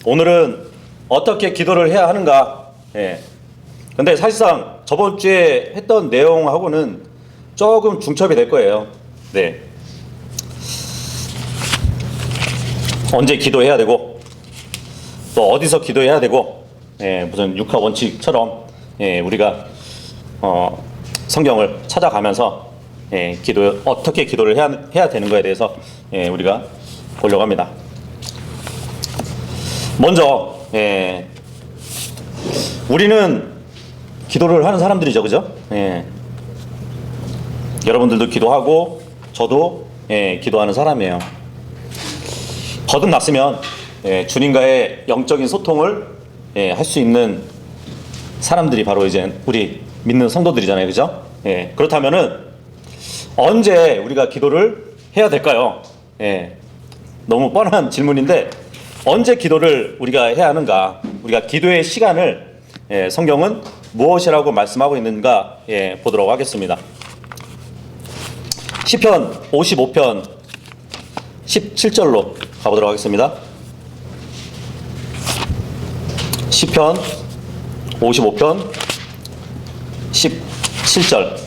오늘은 어떻게 기도를 해야 하는가. 예. 근데 사실상 저번 주에 했던 내용하고는 조금 중첩이 될 거예요. 네. 언제 기도해야 되고, 또 어디서 기도해야 되고, 예, 무슨 육하 원칙처럼, 예, 우리가 성경을 찾아가면서, 예, 어떻게 기도를 해야 되는 거에 대해서, 예, 우리가 보려고 합니다. 먼저, 예, 우리는 기도를 하는 사람들이죠, 그죠? 예. 여러분들도 기도하고 저도, 예, 기도하는 사람이에요. 거듭났으면, 예, 주님과의 영적인 소통을, 예, 할 수 있는 사람들이 바로 이제 우리 믿는 성도들이잖아요, 그죠? 예. 그렇다면은 언제 우리가 기도를 해야 될까요? 예. 너무 뻔한 질문인데 언제 기도를 우리가 해야 하는가? 우리가 기도의 시간을, 예, 성경은 무엇이라고 말씀하고 있는가, 예, 보도록 하겠습니다. 시편 55편 17절로 가보도록 하겠습니다. 시편 55편 17절.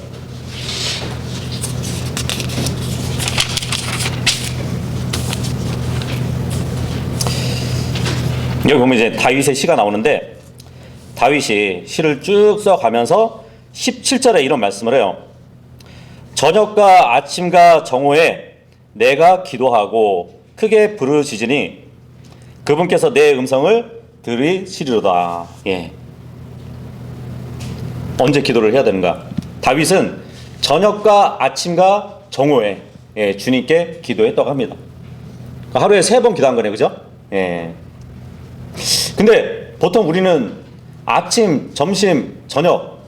여기 보면 이제 다윗의 시가 나오는데, 다윗이 시를 쭉 써가면서 17절에 이런 말씀을 해요. 저녁과 아침과 정오에 내가 기도하고 크게 부르짖으니 그분께서 내 음성을 들으시리로다. 예. 언제 기도를 해야 되는가? 다윗은 저녁과 아침과 정오에, 예, 주님께 기도했다고 합니다. 하루에 3번 기도한 거네, 그죠? 예. 근데 보통 우리는 아침, 점심, 저녁,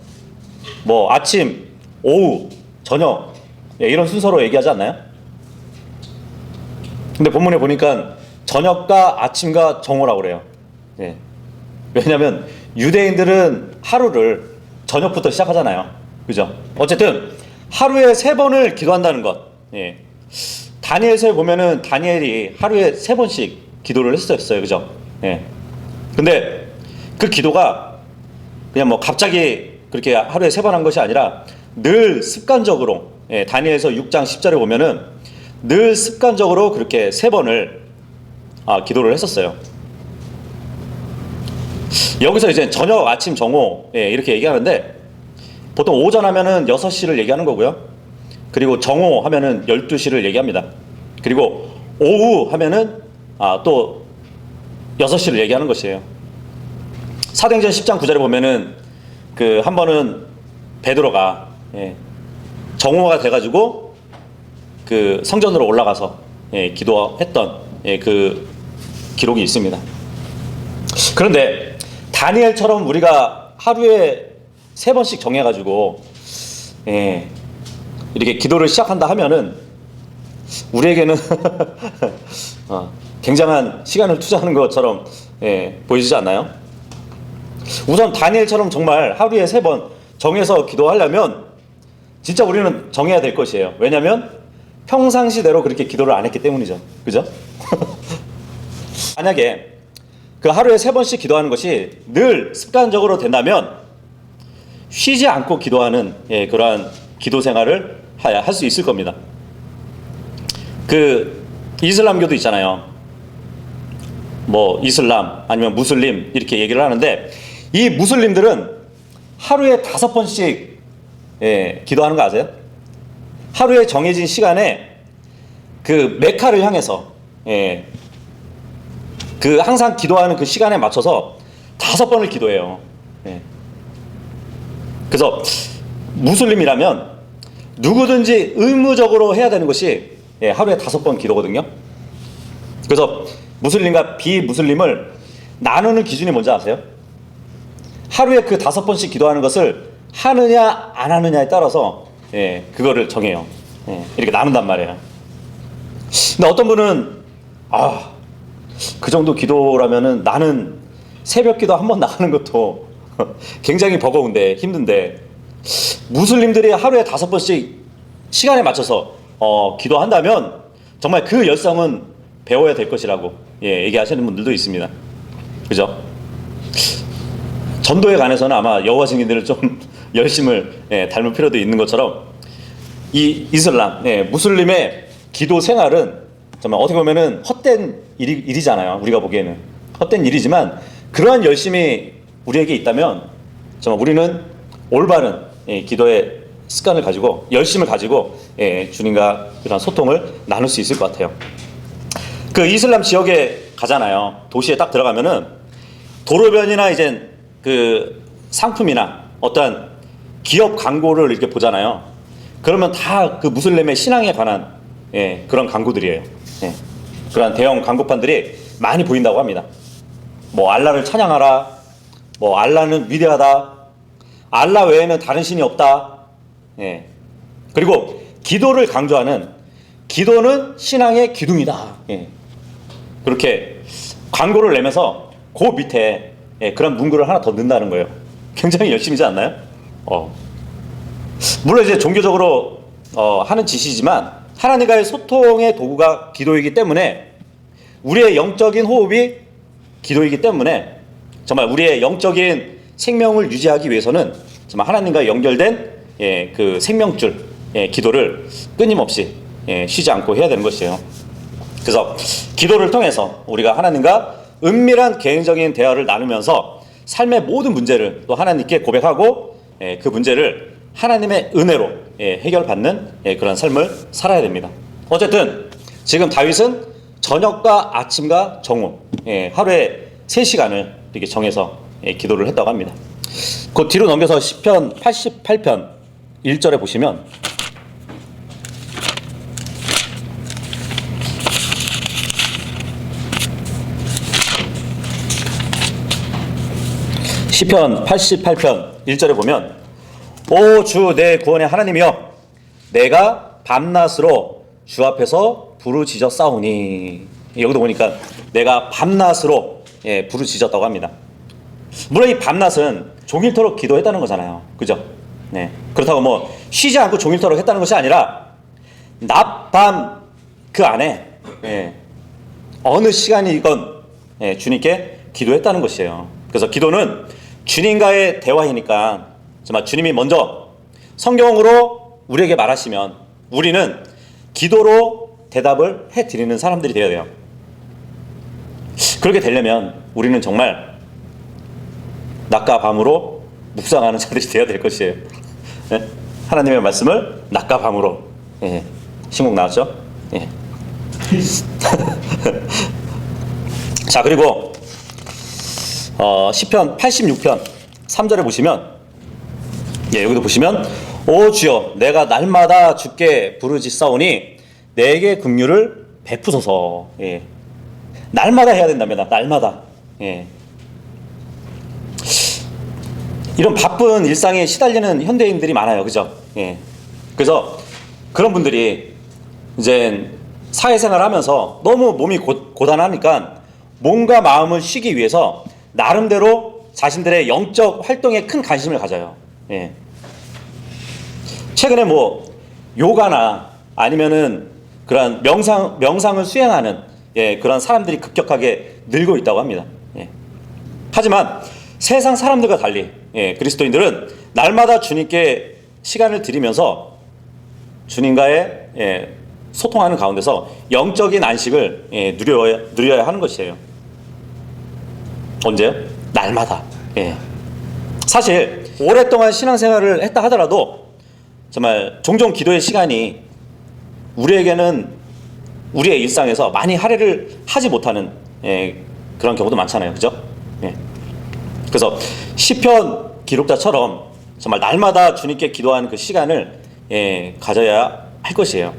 뭐 아침, 오후, 저녁, 예, 이런 순서로 얘기하지 않나요? 근데 본문에 보니까 저녁과 아침과 정오라고 그래요. 예. 왜냐하면 유대인들은 하루를 저녁부터 시작하잖아요, 그죠? 어쨌든 하루에 3번을 기도한다는 것. 예. 다니엘서에 보면은 다니엘이 하루에 3번씩 기도를 했었어요, 그죠? 예. 근데 그 기도가 그냥 뭐 갑자기 그렇게 하루에 3번 한 것이 아니라 늘 습관적으로, 예, 다니엘서 6장 10절에 보면은 늘 습관적으로 그렇게 3번을 기도를 했었어요. 여기서 이제 저녁, 아침, 정오, 예, 이렇게 얘기하는데 보통 오전 하면은 6시를 얘기하는 거고요. 그리고 정오 하면은 12시를 얘기합니다. 그리고 오후 하면은 또 6시를 얘기하는 것이에요. 사도행전 10장 9절에 보면은 그 한 번은 베드로가, 예, 정오가 돼가지고 그 성전으로 올라가서, 예, 기도했던, 예, 그 기록이 있습니다. 그런데 다니엘처럼 우리가 하루에 3번씩 정해가지고, 예, 이렇게 기도를 시작한다 하면은 우리에게는 굉장한 시간을 투자하는 것처럼, 예, 보이지 않나요? 우선 다니엘처럼 정말 하루에 3번 정해서 기도하려면 진짜 우리는 정해야 될 것이에요. 왜냐하면 평상시대로 그렇게 기도를 안 했기 때문이죠, 그죠? 만약에 그 하루에 3번씩 기도하는 것이 늘 습관적으로 된다면 쉬지 않고 기도하는, 예, 그러한 기도 생활을 할 수 있을 겁니다. 그 이슬람교도 있잖아요. 뭐 이슬람 아니면 무슬림 이렇게 얘기를 하는데 이 무슬림들은 하루에 5번씩, 예, 기도하는 거 아세요? 하루에 정해진 시간에 그 메카를 향해서, 예, 그 항상 기도하는 그 시간에 맞춰서 5번을 기도해요. 예. 그래서 무슬림이라면 누구든지 의무적으로 해야 되는 것이, 예, 하루에 5번 기도거든요. 그래서 무슬림과 비무슬림을 나누는 기준이 뭔지 아세요? 하루에 그 5번씩 기도하는 것을 하느냐 안 하느냐에 따라서, 예, 그거를 정해요. 예, 이렇게 나눈단 말이에요. 근데 어떤 분은 그 정도 기도라면은 나는 새벽 기도 한 번 나가는 것도 굉장히 버거운데 힘든데 무슬림들이 하루에 5번씩 시간에 맞춰서 기도한다면 정말 그 열성은 배워야 될 것이라고, 예, 얘기하시는 분들도 있습니다. 그죠? 전도에 관해서는 아마 여호와 증인들을 좀 열심을 닮을 필요도 있는 것처럼 이 이슬람, 무슬림의 기도 생활은 정말 어떻게 보면은 헛된 일이잖아요. 우리가 보기에는 헛된 일이지만 그러한 열심이 우리에게 있다면 정말 우리는 올바른 기도의 습관을 가지고 열심을 가지고 주님과 그런 소통을 나눌 수 있을 것 같아요. 그 이슬람 지역에 가잖아요. 도시에 딱 들어가면은 도로변이나 이제 그 상품이나 어떤 기업 광고를 이렇게 보잖아요. 그러면 다 그 무슬림의 신앙에 관한 그런 광고들이에요. 그런 대형 광고판들이 많이 보인다고 합니다. 뭐 알라를 찬양하라, 뭐 알라는 위대하다, 알라 외에는 다른 신이 없다. 그리고 기도를 강조하는 기도는 신앙의 기둥이다. 그렇게 광고를 내면서 그 밑에 그런 문구를 하나 더 넣는다는 거예요. 굉장히 열심이지 않나요? 물론 이제 종교적으로 하는 짓이지만 하나님과의 소통의 도구가 기도이기 때문에 우리의 영적인 호흡이 기도이기 때문에 정말 우리의 영적인 생명을 유지하기 위해서는 정말 하나님과 연결된 그 생명줄 기도를 끊임없이 쉬지 않고 해야 되는 것이에요. 그래서 기도를 통해서 우리가 하나님과 은밀한 개인적인 대화를 나누면서 삶의 모든 문제를 또 하나님께 고백하고 그 문제를 하나님의 은혜로 해결받는 그런 삶을 살아야 됩니다. 어쨌든 지금 다윗은 저녁과 아침과 정오 하루에 3시간을 이렇게 정해서 기도를 했다고 합니다. 그 뒤로 넘겨서 시편 88편 1절에 보시면 시편 88편 1절에 보면 오 주 내 구원의 하나님이여 내가 밤낮으로 주 앞에서 부르짖어 싸우니. 여기도 보니까 내가 밤낮으로 부르짖었다고 합니다. 물론 이 밤낮은 종일토록 기도했다는 거잖아요. 그죠? 그렇다고 뭐 쉬지 않고 종일토록 했다는 것이 아니라 낮, 밤 그 안에 어느 시간이건 주님께 기도했다는 것이에요. 그래서 기도는 주님과의 대화이니까 정말 주님이 먼저 성경으로 우리에게 말하시면 우리는 기도로 대답을 해드리는 사람들이 되어야 돼요. 그렇게 되려면 우리는 정말 낮과 밤으로 묵상하는 자들이 되어야 될 것이에요. 하나님의 말씀을 낮과 밤으로. 신곡 나왔죠? 자, 그리고 시편 86편 3절에 보시면 여기도 보시면 오 주여 내가 날마다 주께 부르짖사오니 내게 긍휼을 베푸소서. 날마다 해야 된답니다. 날마다. 이런 바쁜 일상에 시달리는 현대인들이 많아요. 그죠? 그래서 그런 분들이 이제 사회생활 하면서 너무 몸이 고단하니까 몸과 마음을 쉬기 위해서 나름대로 자신들의 영적 활동에 큰 관심을 가져요. 최근에 뭐 요가나 아니면은 그런 명상을 수행하는 그런 사람들이 급격하게 늘고 있다고 합니다. 하지만 세상 사람들과 달리 그리스도인들은 날마다 주님께 시간을 들이면서 주님과의 소통하는 가운데서 영적인 안식을 누려야 하는 것이에요. 언제요? 날마다. 사실 오랫동안 신앙생활을 했다 하더라도 정말 종종 기도의 시간이 우리에게는 우리의 일상에서 많이 할애를 하지 못하는 그런 경우도 많잖아요. 그죠? 그래서 시편 기록자처럼 정말 날마다 주님께 기도하는 그 시간을 가져야 할 것이에요.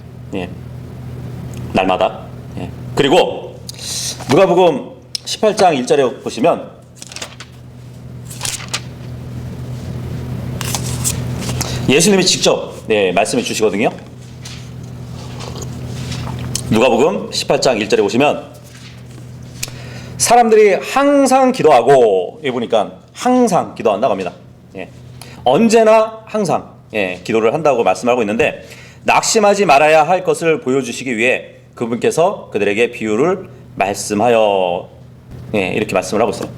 날마다. 그리고 누가복음 18장 1절에 보시면 예수님이 직접 말씀해 주시거든요. 누가복음 18장 1절에 보시면 사람들이 항상 기도하고, 여기 보니까 항상 기도한다고 합니다. 언제나 항상 기도를 한다고 말씀하고 있는데 낙심하지 말아야 할 것을 보여주시기 위해 그분께서 그들에게 비유를 말씀하여 이렇게 말씀을 하고 있어요.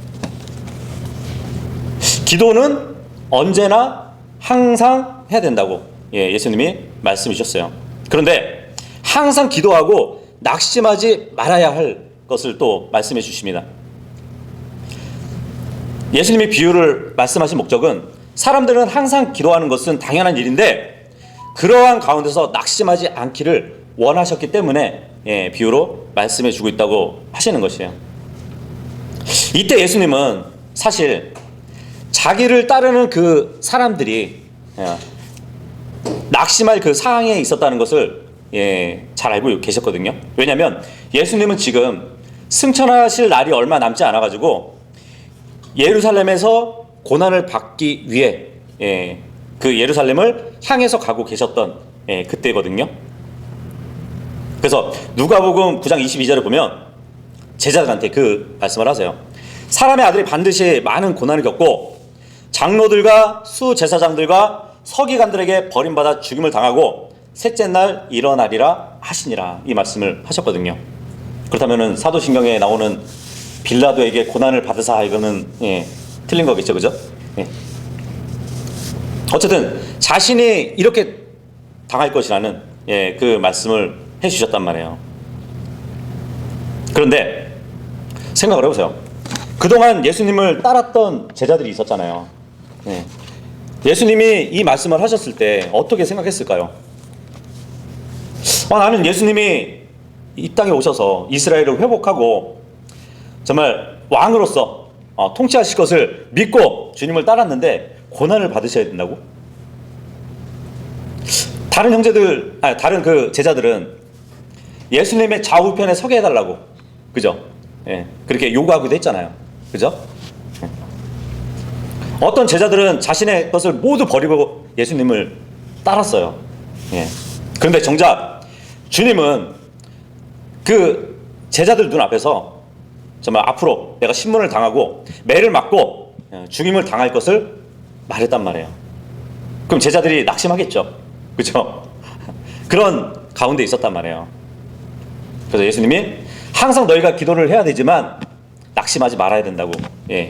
기도는 언제나 항상 해야 된다고 예수님이 말씀해 주셨어요. 그런데 항상 기도하고 낙심하지 말아야 할 것을 또 말씀해 주십니다. 예수님이 비유를 말씀하신 목적은 사람들은 항상 기도하는 것은 당연한 일인데 그러한 가운데서 낙심하지 않기를 원하셨기 때문에 비유로 말씀해 주고 있다고 하시는 것이에요. 이때 예수님은 사실 자기를 따르는 그 사람들이 낙심할 그 상황에 있었다는 것을 잘 알고 계셨거든요. 왜냐하면 예수님은 지금 승천하실 날이 얼마 남지 않아가지고 예루살렘에서 고난을 받기 위해 그 예루살렘을 향해서 가고 계셨던 그때거든요. 그래서 누가복음 9장 22절에 보면 제자들한테 그 말씀을 하세요. 사람의 아들이 반드시 많은 고난을 겪고 장로들과 수제사장들과 서기관들에게 버림받아 죽임을 당하고 셋째 날 일어나리라 하시니라, 이 말씀을 하셨거든요. 그렇다면 사도신경에 나오는 빌라도에게 고난을 받으사, 이거는 틀린 거겠죠, 그죠? 어쨌든 자신이 이렇게 당할 것이라는 그 말씀을 해주셨단 말이에요. 그런데 생각을 해보세요. 그동안 예수님을 따랐던 제자들이 있었잖아요. 예수님이 이 말씀을 하셨을 때 어떻게 생각했을까요? 나는 예수님이 이 땅에 오셔서 이스라엘을 회복하고 정말 왕으로서 통치하실 것을 믿고 주님을 따랐는데 고난을 받으셔야 된다고? 다른 형제들, 다른 그 제자들은 예수님의 좌우편에 서게 해달라고, 그죠? 그렇게 요구하기도 했잖아요. 그죠? 어떤 제자들은 자신의 것을 모두 버리고 예수님을 따랐어요. 그런데 정작 주님은 그 제자들 눈앞에서 정말 앞으로 내가 신문을 당하고 매를 맞고 죽임을 당할 것을 말했단 말이에요. 그럼 제자들이 낙심하겠죠. 그죠? 그런 가운데 있었단 말이에요. 그래서 예수님이 항상 너희가 기도를 해야 되지만 낙심하지 말아야 된다고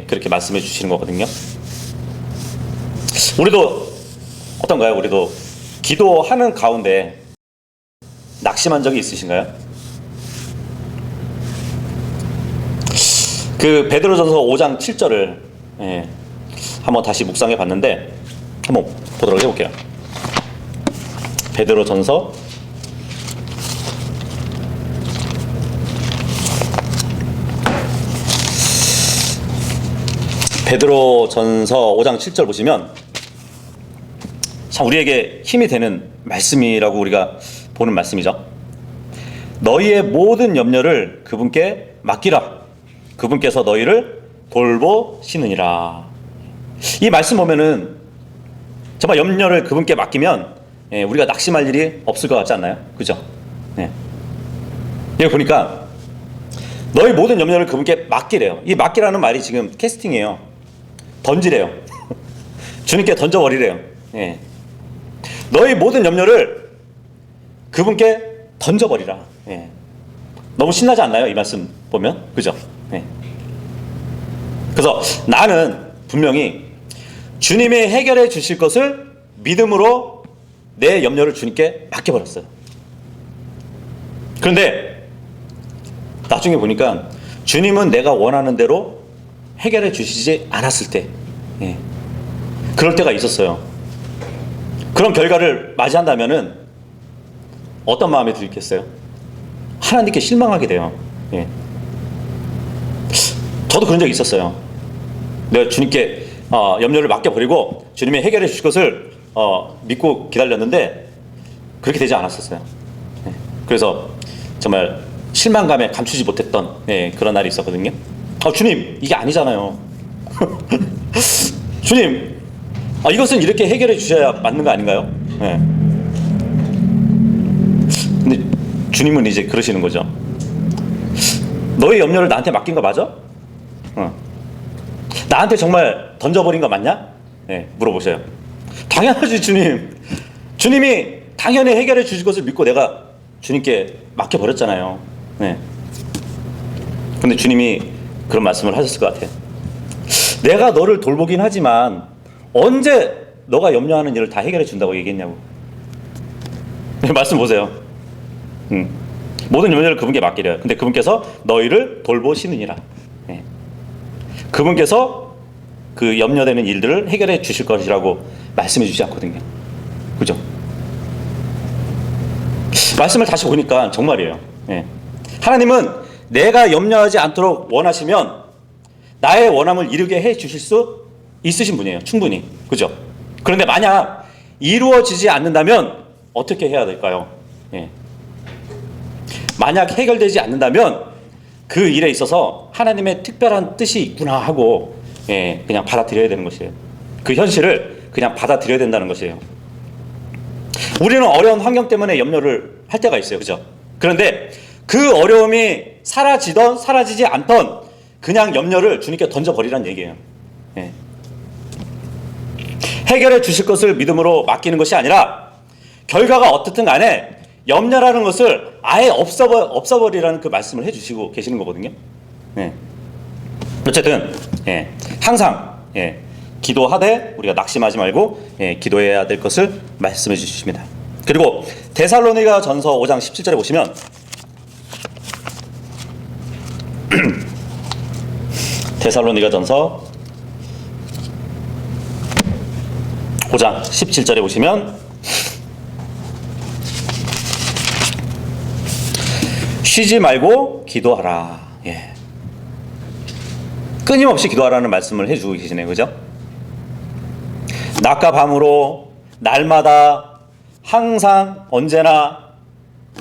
그렇게 말씀해 주시는 거거든요. 우리도 어떤가요? 우리도 기도하는 가운데 낙심한 적이 있으신가요? 그 베드로전서 5장 7절을 한번 다시 묵상해 봤는데 한번 보도록 해볼게요. 베드로전서 5장 7절 보시면 참 우리에게 힘이 되는 말씀이라고 우리가 보는 말씀이죠. 너희의 모든 염려를 그분께 맡기라. 그분께서 너희를 돌보시느니라. 이 말씀 보면은 정말 염려를 그분께 맡기면 우리가 낙심할 일이 없을 것 같지 않나요? 그죠? 여기 보니까 너희 모든 염려를 그분께 맡기래요. 이 맡기라는 말이 지금 캐스팅이에요. 던지래요. 주님께 던져버리래요. 너희 모든 염려를 그분께 던져버리라. 너무 신나지 않나요? 이 말씀 보면? 그죠? 그래서 나는 분명히 주님이 해결해 주실 것을 믿음으로 내 염려를 주님께 맡겨버렸어요. 그런데 나중에 보니까 주님은 내가 원하는 대로 해결해 주시지 않았을 때, 그럴 때가 있었어요. 그런 결과를 맞이한다면은 어떤 마음이 들겠어요? 하나님께 실망하게 돼요. 저도 그런 적이 있었어요. 내가 주님께 염려를 맡겨버리고 주님이 해결해 주실 것을 믿고 기다렸는데 그렇게 되지 않았었어요. 그래서 정말 실망감에 감추지 못했던 그런 날이 있었거든요. 주님, 이게 아니잖아요. 주님, 이것은 이렇게 해결해 주셔야 맞는 거 아닌가요? 근데 주님은 이제 그러시는 거죠. 너의 염려를 나한테 맡긴 거 맞아? 나한테 정말 던져버린 거 맞냐? 물어보세요. 당연하지, 주님. 주님이 당연히 해결해 주실 것을 믿고 내가 주님께 맡겨버렸잖아요. 근데 주님이 그런 말씀을 하셨을 것 같아요. 내가 너를 돌보긴 하지만 언제 너가 염려하는 일을 다 해결해 준다고 얘기했냐고. 말씀 보세요. 모든 염려를 그분께 맡기래요. 근데 그분께서 너희를 돌보시느니라. 예. 그분께서 그 염려되는 일들을 해결해 주실 것이라고 말씀해 주지 않거든요. 그죠? 말씀을 다시 보니까 정말이에요. 예. 하나님은 내가 염려하지 않도록 원하시면 나의 원함을 이루게 해 주실 수 있으신 분이에요. 충분히. 그죠? 그런데 만약 이루어지지 않는다면 어떻게 해야 될까요? 예. 만약 해결되지 않는다면 그 일에 있어서 하나님의 특별한 뜻이 있구나 하고 예, 그냥 받아들여야 되는 것이에요. 그 현실을 그냥 받아들여야 된다는 것이에요. 우리는 어려운 환경 때문에 염려를 할 때가 있어요. 그죠? 그런데 그 어려움이 사라지던 사라지지 않던 그냥 염려를 주님께 던져버리란 얘기예요. 예. 해결해 주실 것을 믿음으로 맡기는 것이 아니라 결과가 어떻든 간에 염려라는 것을 아예 없어버리라는 그 말씀을 해주시고 계시는 거거든요. 예. 어쨌든 예. 항상 예. 기도하되 우리가 낙심하지 말고 예. 기도해야 될 것을 말씀해 주십니다. 그리고 데살로니가 전서 5장 17절에 보시면 데살로니가 전서 5장 17절에 보시면 쉬지 말고 기도하라. 예. 끊임없이 기도하라는 말씀을 해주고 계시네요. 그죠? 낮과 밤으로 날마다 항상 언제나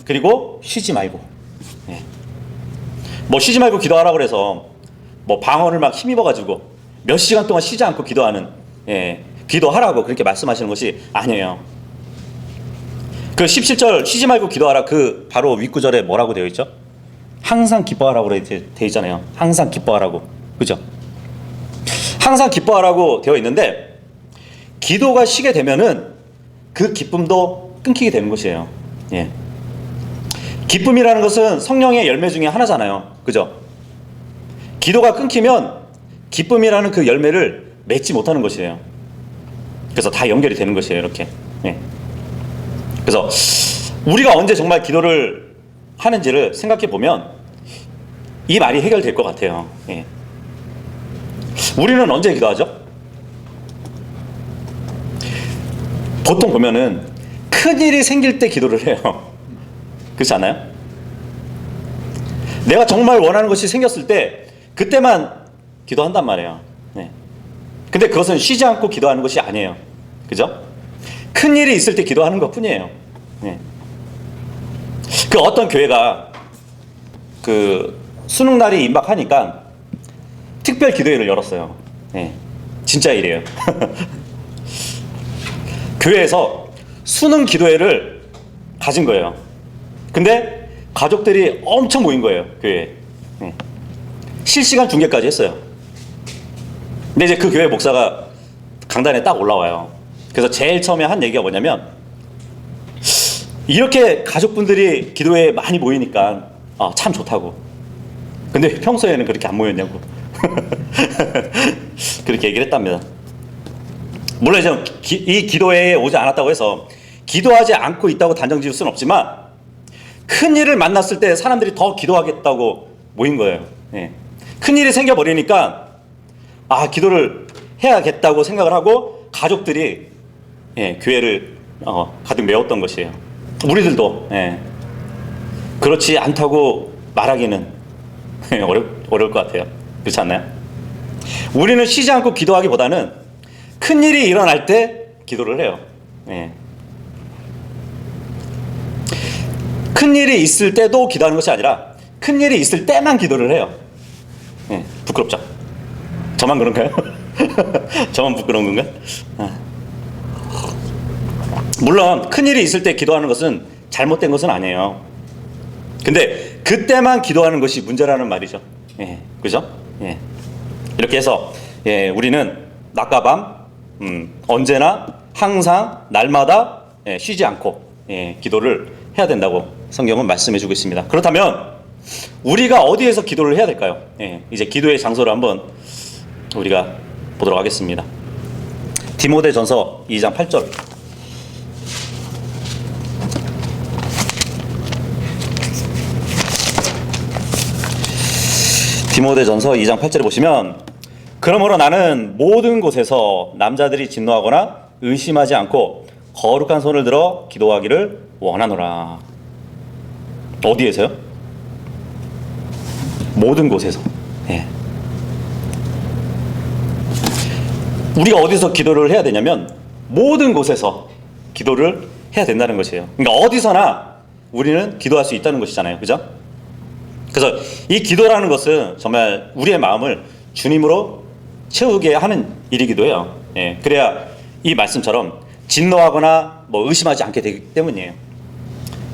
그리고 쉬지 말고. 예. 뭐 쉬지 말고 기도하라 그래서 뭐 방언을 막 힘입어가지고 몇 시간 동안 쉬지 않고 기도하는 예. 기도하라고 그렇게 말씀하시는 것이 아니에요. 그 17절 쉬지 말고 기도하라 그 바로 윗구절에 뭐라고 되어 있죠? 항상 기뻐하라고 되어 있잖아요. 항상 기뻐하라고. 그죠? 항상 기뻐하라고 되어 있는데 기도가 쉬게 되면은 그 기쁨도 끊기게 되는 것이에요. 예. 기쁨이라는 것은 성령의 열매 중에 하나잖아요. 그죠? 기도가 끊기면 기쁨이라는 그 열매를 맺지 못하는 것이에요. 그래서 다 연결이 되는 것이에요. 이렇게. 예. 그래서 우리가 언제 정말 기도를 하는지를 생각해 보면 이 말이 해결될 것 같아요. 예. 우리는 언제 기도하죠? 보통 보면은 큰일이 생길 때 기도를 해요. 그렇지 않아요? 내가 정말 원하는 것이 생겼을 때 그때만 기도한단 말이에요. 네. 근데 그것은 쉬지 않고 기도하는 것이 아니에요. 그죠? 큰일이 있을 때 기도하는 것 뿐이에요. 네. 그 어떤 교회가 그 수능날이 임박하니까 특별 기도회를 열었어요. 네. 진짜 일이에요. 교회에서 수능 기도회를 가진 거예요. 근데 가족들이 엄청 모인 거예요. 교회에. 네. 실시간 중계까지 했어요. 근데 이제 그 교회 목사가 강단에 딱 올라와요. 그래서 제일 처음에 한 얘기가 뭐냐면 이렇게 가족분들이 기도회에 많이 모이니까 참 좋다고. 근데 평소에는 그렇게 안 모였냐고. 그렇게 얘기를 했답니다. 물론 이제 이 기도회에 오지 않았다고 해서 기도하지 않고 있다고 단정 지을 수는 없지만 큰일을 만났을 때 사람들이 더 기도하겠다고 모인 거예요. 예. 큰일이 생겨버리니까 기도를 해야겠다고 생각을 하고 가족들이 예, 교회를 가득 메웠던 것이에요. 우리들도 예, 그렇지 않다고 말하기는 어려울 것 같아요. 그렇지 않나요? 우리는 쉬지 않고 기도하기보다는 큰일이 일어날 때 기도를 해요. 예. 큰일이 있을 때도 기도하는 것이 아니라 큰일이 있을 때만 기도를 해요. 예, 부끄럽죠? 저만 그런가요? 저만 부끄러운 건가요? 물론 큰일이 있을 때 기도하는 것은 잘못된 것은 아니에요. 근데 그때만 기도하는 것이 문제라는 말이죠. 예, 그죠? 예. 이렇게 해서 예, 우리는 낮과 밤 언제나 항상 날마다 예, 쉬지 않고 예, 기도를 해야 된다고 성경은 말씀해 주고 있습니다. 그렇다면 우리가 어디에서 기도를 해야 될까요? 예, 이제 기도의 장소를 한번 우리가 보도록 하겠습니다. 디모데전서 2장 8절. 디모데전서 2장 8절에 보시면, 그러므로 나는 모든 곳에서 남자들이 진노하거나 의심하지 않고 거룩한 손을 들어 기도하기를 원하노라. 어디에서요? 모든 곳에서. 예. 우리가 어디서 기도를 해야 되냐면 모든 곳에서 기도를 해야 된다는 것이에요. 그러니까 어디서나 우리는 기도할 수 있다는 것이잖아요. 그죠? 그래서 이 기도라는 것은 정말 우리의 마음을 주님으로 채우게 하는 일이기도 해요. 예. 그래야 이 말씀처럼 진노하거나 뭐 의심하지 않게 되기 때문이에요.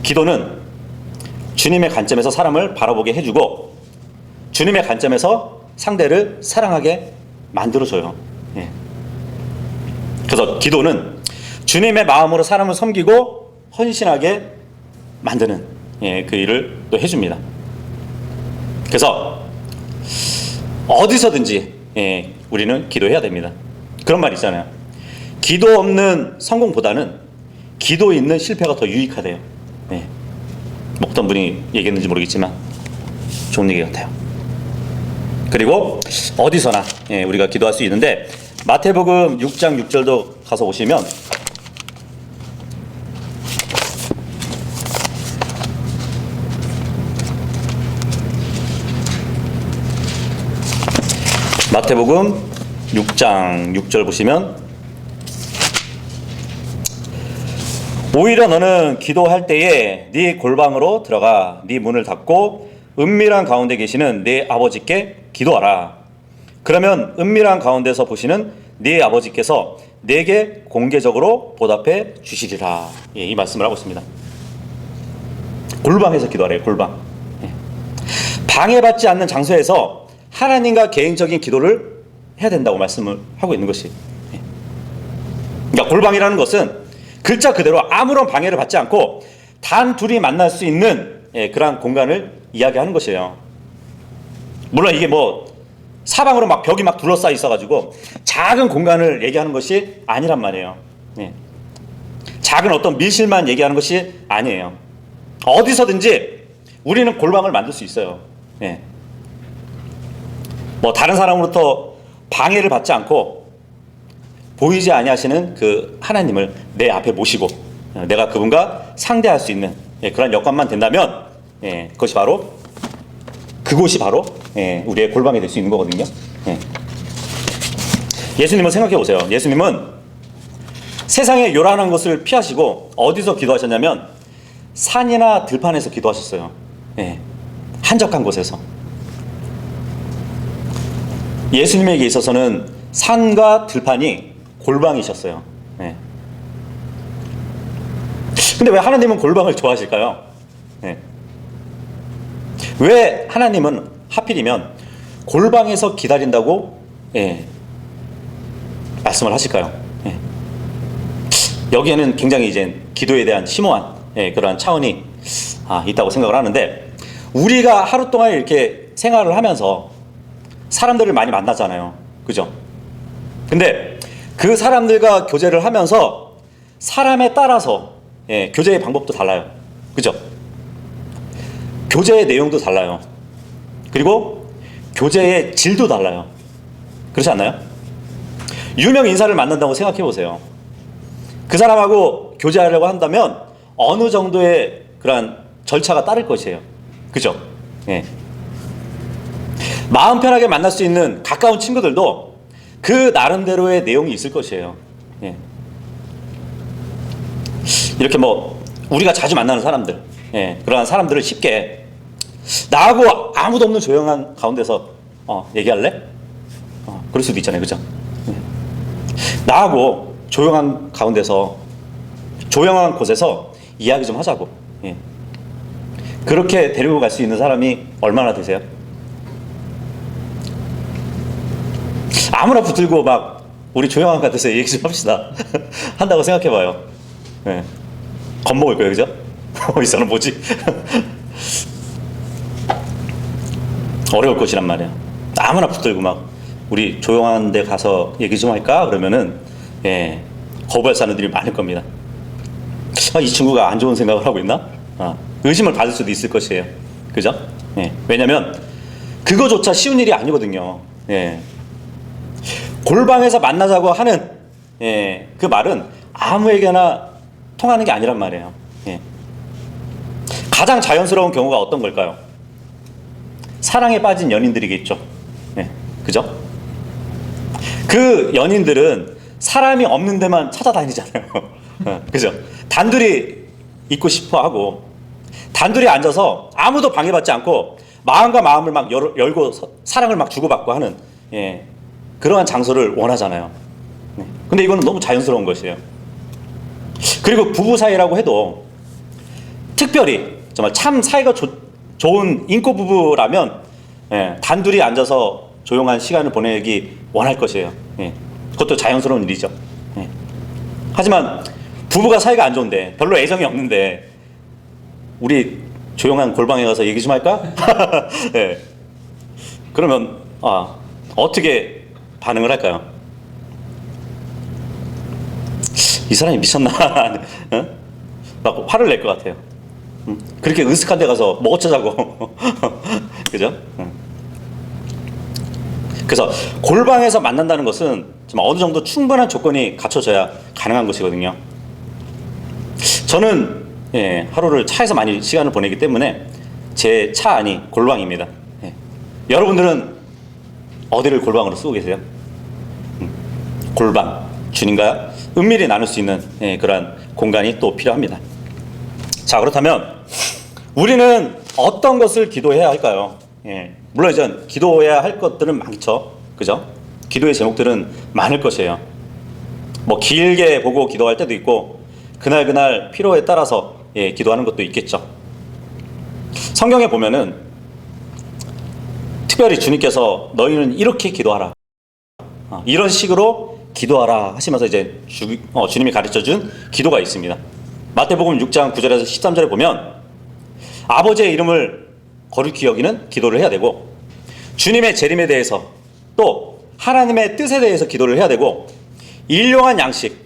기도는 주님의 관점에서 사람을 바라보게 해주고 주님의 관점에서 상대를 사랑하게 만들어줘요. 예. 그래서 기도는 주님의 마음으로 사람을 섬기고 헌신하게 만드는 그 일을 또 해줍니다. 그래서 어디서든지 우리는 기도해야 됩니다. 그런 말 있잖아요. 기도 없는 성공보다는 기도 있는 실패가 더 유익하대요. 어떤 분이 얘기했는지 모르겠지만 좋은 얘기 같아요. 그리고 어디서나 우리가 기도할 수 있는데 마태복음 6장 6절도 가서 보시면 마태복음 6장 6절 보시면 오히려 너는 기도할 때에 네 골방으로 들어가 네 문을 닫고 은밀한 가운데 계시는 네 아버지께 기도하라. 그러면 은밀한 가운데서 보시는 네 아버지께서 네게 공개적으로 보답해 주시리라. 이 말씀을 하고 있습니다. 골방에서 기도하래요. 골방. 방해받지 않는 장소에서 하나님과 개인적인 기도를 해야 된다고 말씀을 하고 있는 것이. 그러니까 골방이라는 것은 글자 그대로 아무런 방해를 받지 않고 단 둘이 만날 수 있는 그러한 공간을 이야기하는 것이에요. 물론 이게 뭐 사방으로 막 벽이 막 둘러싸여 있어가지고 작은 공간을 얘기하는 것이 아니란 말이에요. 작은 어떤 밀실만 얘기하는 것이 아니에요. 어디서든지 우리는 골방을 만들 수 있어요. 뭐 다른 사람으로부터 방해를 받지 않고 보이지 아니하시는 그 하나님을 내 앞에 모시고 내가 그분과 상대할 수 있는 그런 여건만 된다면 그것이 바로 그곳이 바로 우리의 골방이 될 수 있는 거거든요. 예수님은 생각해 보세요. 예수님은 세상의 요란한 것을 피하시고 어디서 기도하셨냐면 산이나 들판에서 기도하셨어요. 한적한 곳에서. 예수님에게 있어서는 산과 들판이 골방이셨어요. 근데 왜 하나님은 골방을 좋아하실까요? 왜 하나님은 하필이면 골방에서 기다린다고 말씀을 하실까요? 여기에는 굉장히 이제 기도에 대한 심오한 그러한 차원이 있다고 생각을 하는데, 우리가 하루 동안 이렇게 생활을 하면서 사람들을 많이 만나잖아요. 그죠? 근데 그 사람들과 교제를 하면서 사람에 따라서 교제의 방법도 달라요. 그죠? 교제의 내용도 달라요. 그리고 교제의 질도 달라요. 그렇지 않나요? 유명 인사를 만난다고 생각해 보세요. 그 사람하고 교제하려고 한다면 어느 정도의 그런 절차가 따를 것이에요. 그죠? 마음 편하게 만날 수 있는 가까운 친구들도 그 나름대로의 내용이 있을 것이에요. 이렇게 뭐 우리가 자주 만나는 사람들, 그러한 사람들을 쉽게 나하고 아무도 없는 조용한 가운데서 얘기할래? 그럴 수도 있잖아요. 그죠? 나하고 조용한 가운데서 조용한 곳에서 이야기 좀 하자고. 그렇게 데리고 갈 수 있는 사람이 얼마나 되세요? 아무나 붙들고 막 우리 조용한 곳에서 얘기 좀 합시다 한다고 생각해봐요. 겁먹을 거예요. 그죠? 이 사람 뭐지? 어려울 것이란 말이야. 아무나 붙들고 막 우리 조용한 데 가서 얘기 좀 할까? 그러면은 거부할 사람들이 많을 겁니다. 이 친구가 안 좋은 생각을 하고 있나? 의심을 받을 수도 있을 것이에요. 그죠? 왜냐면 그거조차 쉬운 일이 아니거든요. 골방에서 만나자고 하는 그 말은 아무에게나 통하는 게 아니란 말이에요. 가장 자연스러운 경우가 어떤 걸까요? 사랑에 빠진 연인들이겠죠. 그죠? 그 연인들은 사람이 없는 데만 찾아다니잖아요. 그죠? 단둘이 있고 싶어 하고, 단둘이 앉아서 아무도 방해받지 않고 마음과 마음을 막 열고 사랑을 막 주고받고 하는 그러한 장소를 원하잖아요. 근데 이거는 너무 자연스러운 것이에요. 그리고 부부 사이라고 해도 특별히 정말 참 사이가 좋은 인고 부부라면 단둘이 앉아서 조용한 시간을 보내기 원할 것이에요. 그것도 자연스러운 일이죠. 하지만 부부가 사이가 안 좋은데, 별로 애정이 없는데 우리 조용한 골방에 가서 얘기 좀 할까? 그러면 어떻게 반응을 할까요? 이 사람이 미쳤나? 막 화를 낼 것 같아요. 그렇게 으슥한 데 가서 뭐 어쩌자고. 그죠? 그래서 골방에서 만난다는 것은 정말 어느 정도 충분한 조건이 갖춰져야 가능한 것이거든요. 저는 하루를 차에서 많이 시간을 보내기 때문에 제 차 안이 골방입니다. 여러분들은 어디를 골방으로 쓰고 계세요? 골방, 주님과 은밀히 나눌 수 있는 그러한 공간이 또 필요합니다. 자, 그렇다면 우리는 어떤 것을 기도해야 할까요? 물론 이제 기도해야 할 것들은 많죠. 그죠? 기도의 제목들은 많을 것이에요. 뭐 길게 보고 기도할 때도 있고, 그날 필요에 따라서 기도하는 것도 있겠죠. 성경에 보면은 특별히 주님께서 너희는 이렇게 기도하라, 이런 식으로 기도하라 하시면서 이제 주님이 가르쳐준 기도가 있습니다. 마태복음 6장 9절에서 13절에 보면 아버지의 이름을 거룩히 여기는 기도를 해야 되고, 주님의 재림에 대해서 또 하나님의 뜻에 대해서 기도를 해야 되고, 일용할 양식,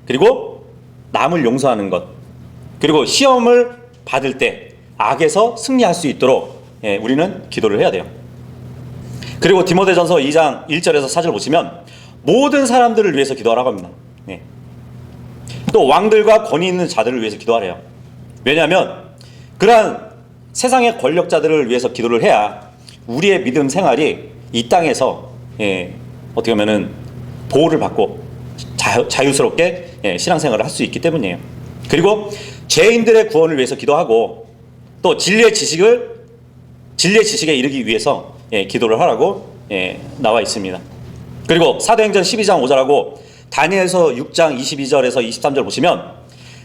그리고 남을 용서하는 것, 그리고 시험을 받을 때 악에서 승리할 수 있도록 우리는 기도를 해야 돼요. 그리고 디모데전서 2장 1절에서 4절 보시면 모든 사람들을 위해서 기도하라고 합니다. 또 왕들과 권위 있는 자들을 위해서 기도하래요. 왜냐하면 그러한 세상의 권력자들을 위해서 기도를 해야 우리의 믿음 생활이 이 땅에서 어떻게 보면은 보호를 받고 자유스럽게 신앙생활을 할 수 있기 때문이에요. 그리고 죄인들의 구원을 위해서 기도하고, 또 진리의 지식에 이르기 위해서 기도를 하라고 나와 있습니다. 그리고 사도행전 12장 5절하고 다니엘서 6장 22절에서 23절 보시면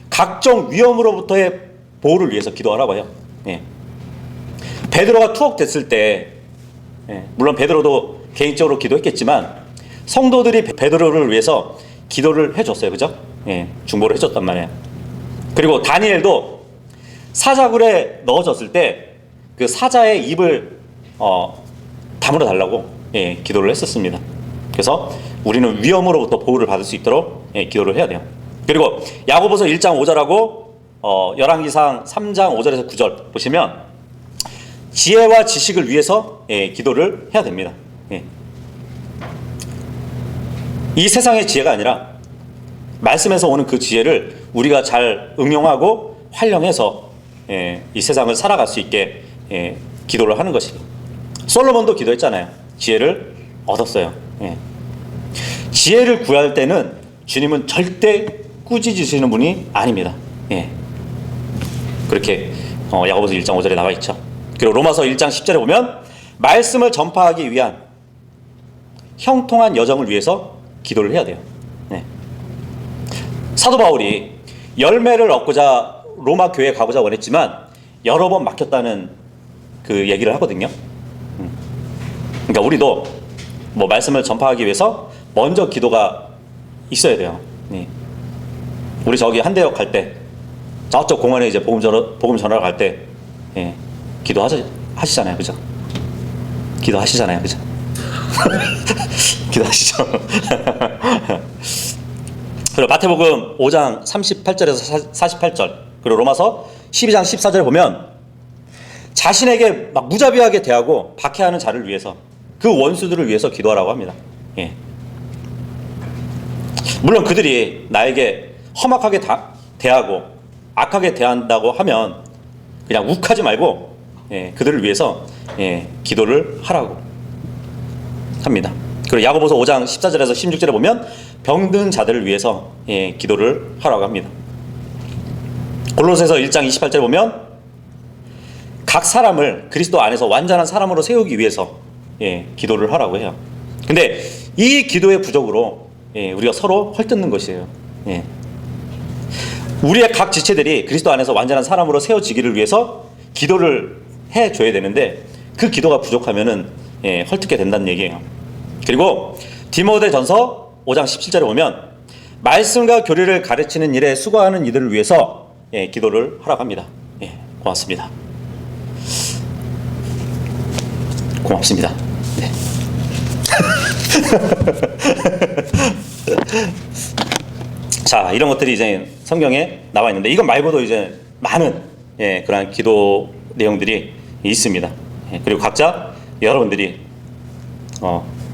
각종 위험으로부터의 보호를 위해서 기도하라고 해요. 베드로가 투옥됐을 때, 물론 베드로도 개인적으로 기도했겠지만 성도들이 베드로를 위해서 기도를 해줬어요. 그죠? 중보를 해줬단 말이에요. 그리고 다니엘도 사자굴에 넣어졌을 때 그 사자의 입을 다물어 달라고 기도를 했었습니다. 그래서 우리는 위험으로부터 보호를 받을 수 있도록 기도를 해야 돼요. 그리고 야고보서 1장 5절하고 열왕기상 3장 5절에서 9절 보시면 지혜와 지식을 위해서 기도를 해야 됩니다. 이 세상의 지혜가 아니라 말씀에서 오는 그 지혜를 우리가 잘 응용하고 활용해서 이 세상을 살아갈 수 있게 기도를 하는 것이죠. 솔로몬도 기도했잖아요. 지혜를 얻었어요. 지혜를 구할 때는 주님은 절대 꾸짖으시는 분이 아닙니다. 그렇게 야고보서 1장 5절에 나와 있죠. 그리고 로마서 1장 10절에 보면 말씀을 전파하기 위한 형통한 여정을 위해서 기도를 해야 돼요. 사도 바울이 열매를 얻고자 로마 교회에 가고자 원했지만 여러 번 막혔다는 그 얘기를 하거든요. 그러니까 우리도 뭐 말씀을 전파하기 위해서 먼저 기도가 있어야 돼요. 우리 저기 한대역 갈 때 저쪽 공원에 이제 복음 전하러 갈 때 기도하시잖아요. 그죠? 기도하시잖아요. 그죠? 기도하시죠. 그리고 마태복음 5장 38절에서 48절, 그리고 로마서 12장 14절에 보면 자신에게 막 무자비하게 대하고 박해하는 자를 위해서, 그 원수들을 위해서 기도하라고 합니다. 예. 물론 그들이 나에게 험악하게 대하고 악하게 대한다고 하면 그냥 욱하지 말고, 예, 그들을 위해서, 예, 기도를 하라고 합니다. 그리고 야고보서 5장 14절에서 16절에 보면 병든 자들을 위해서, 예, 기도를 하라고 합니다. 골로새서 1장 28절에 보면 각 사람을 그리스도 안에서 완전한 사람으로 세우기 위해서, 예, 기도를 하라고 해요. 근데 이 기도의 부족으로, 예, 우리가 서로 헐뜯는 것이에요. 예. 우리의 각 지체들이 그리스도 안에서 완전한 사람으로 세워지기를 위해서 기도를 해줘야 되는데 그 기도가 부족하면은, 예, 헐뜯게 된다는 얘기예요. 그리고 디모데전서 5장 17절에 보면 말씀과 교리를 가르치는 일에 수고하는 이들을 위해서, 예, 기도를 하라고 합니다. 예, 고맙습니다. 고맙습니다. 네. 자, 이런 것들이 이제 성경에 나와 있는데 이것 말고도 이제 많은, 예, 그러한 기도 내용들이 있습니다. 예, 그리고 각자 여러분들이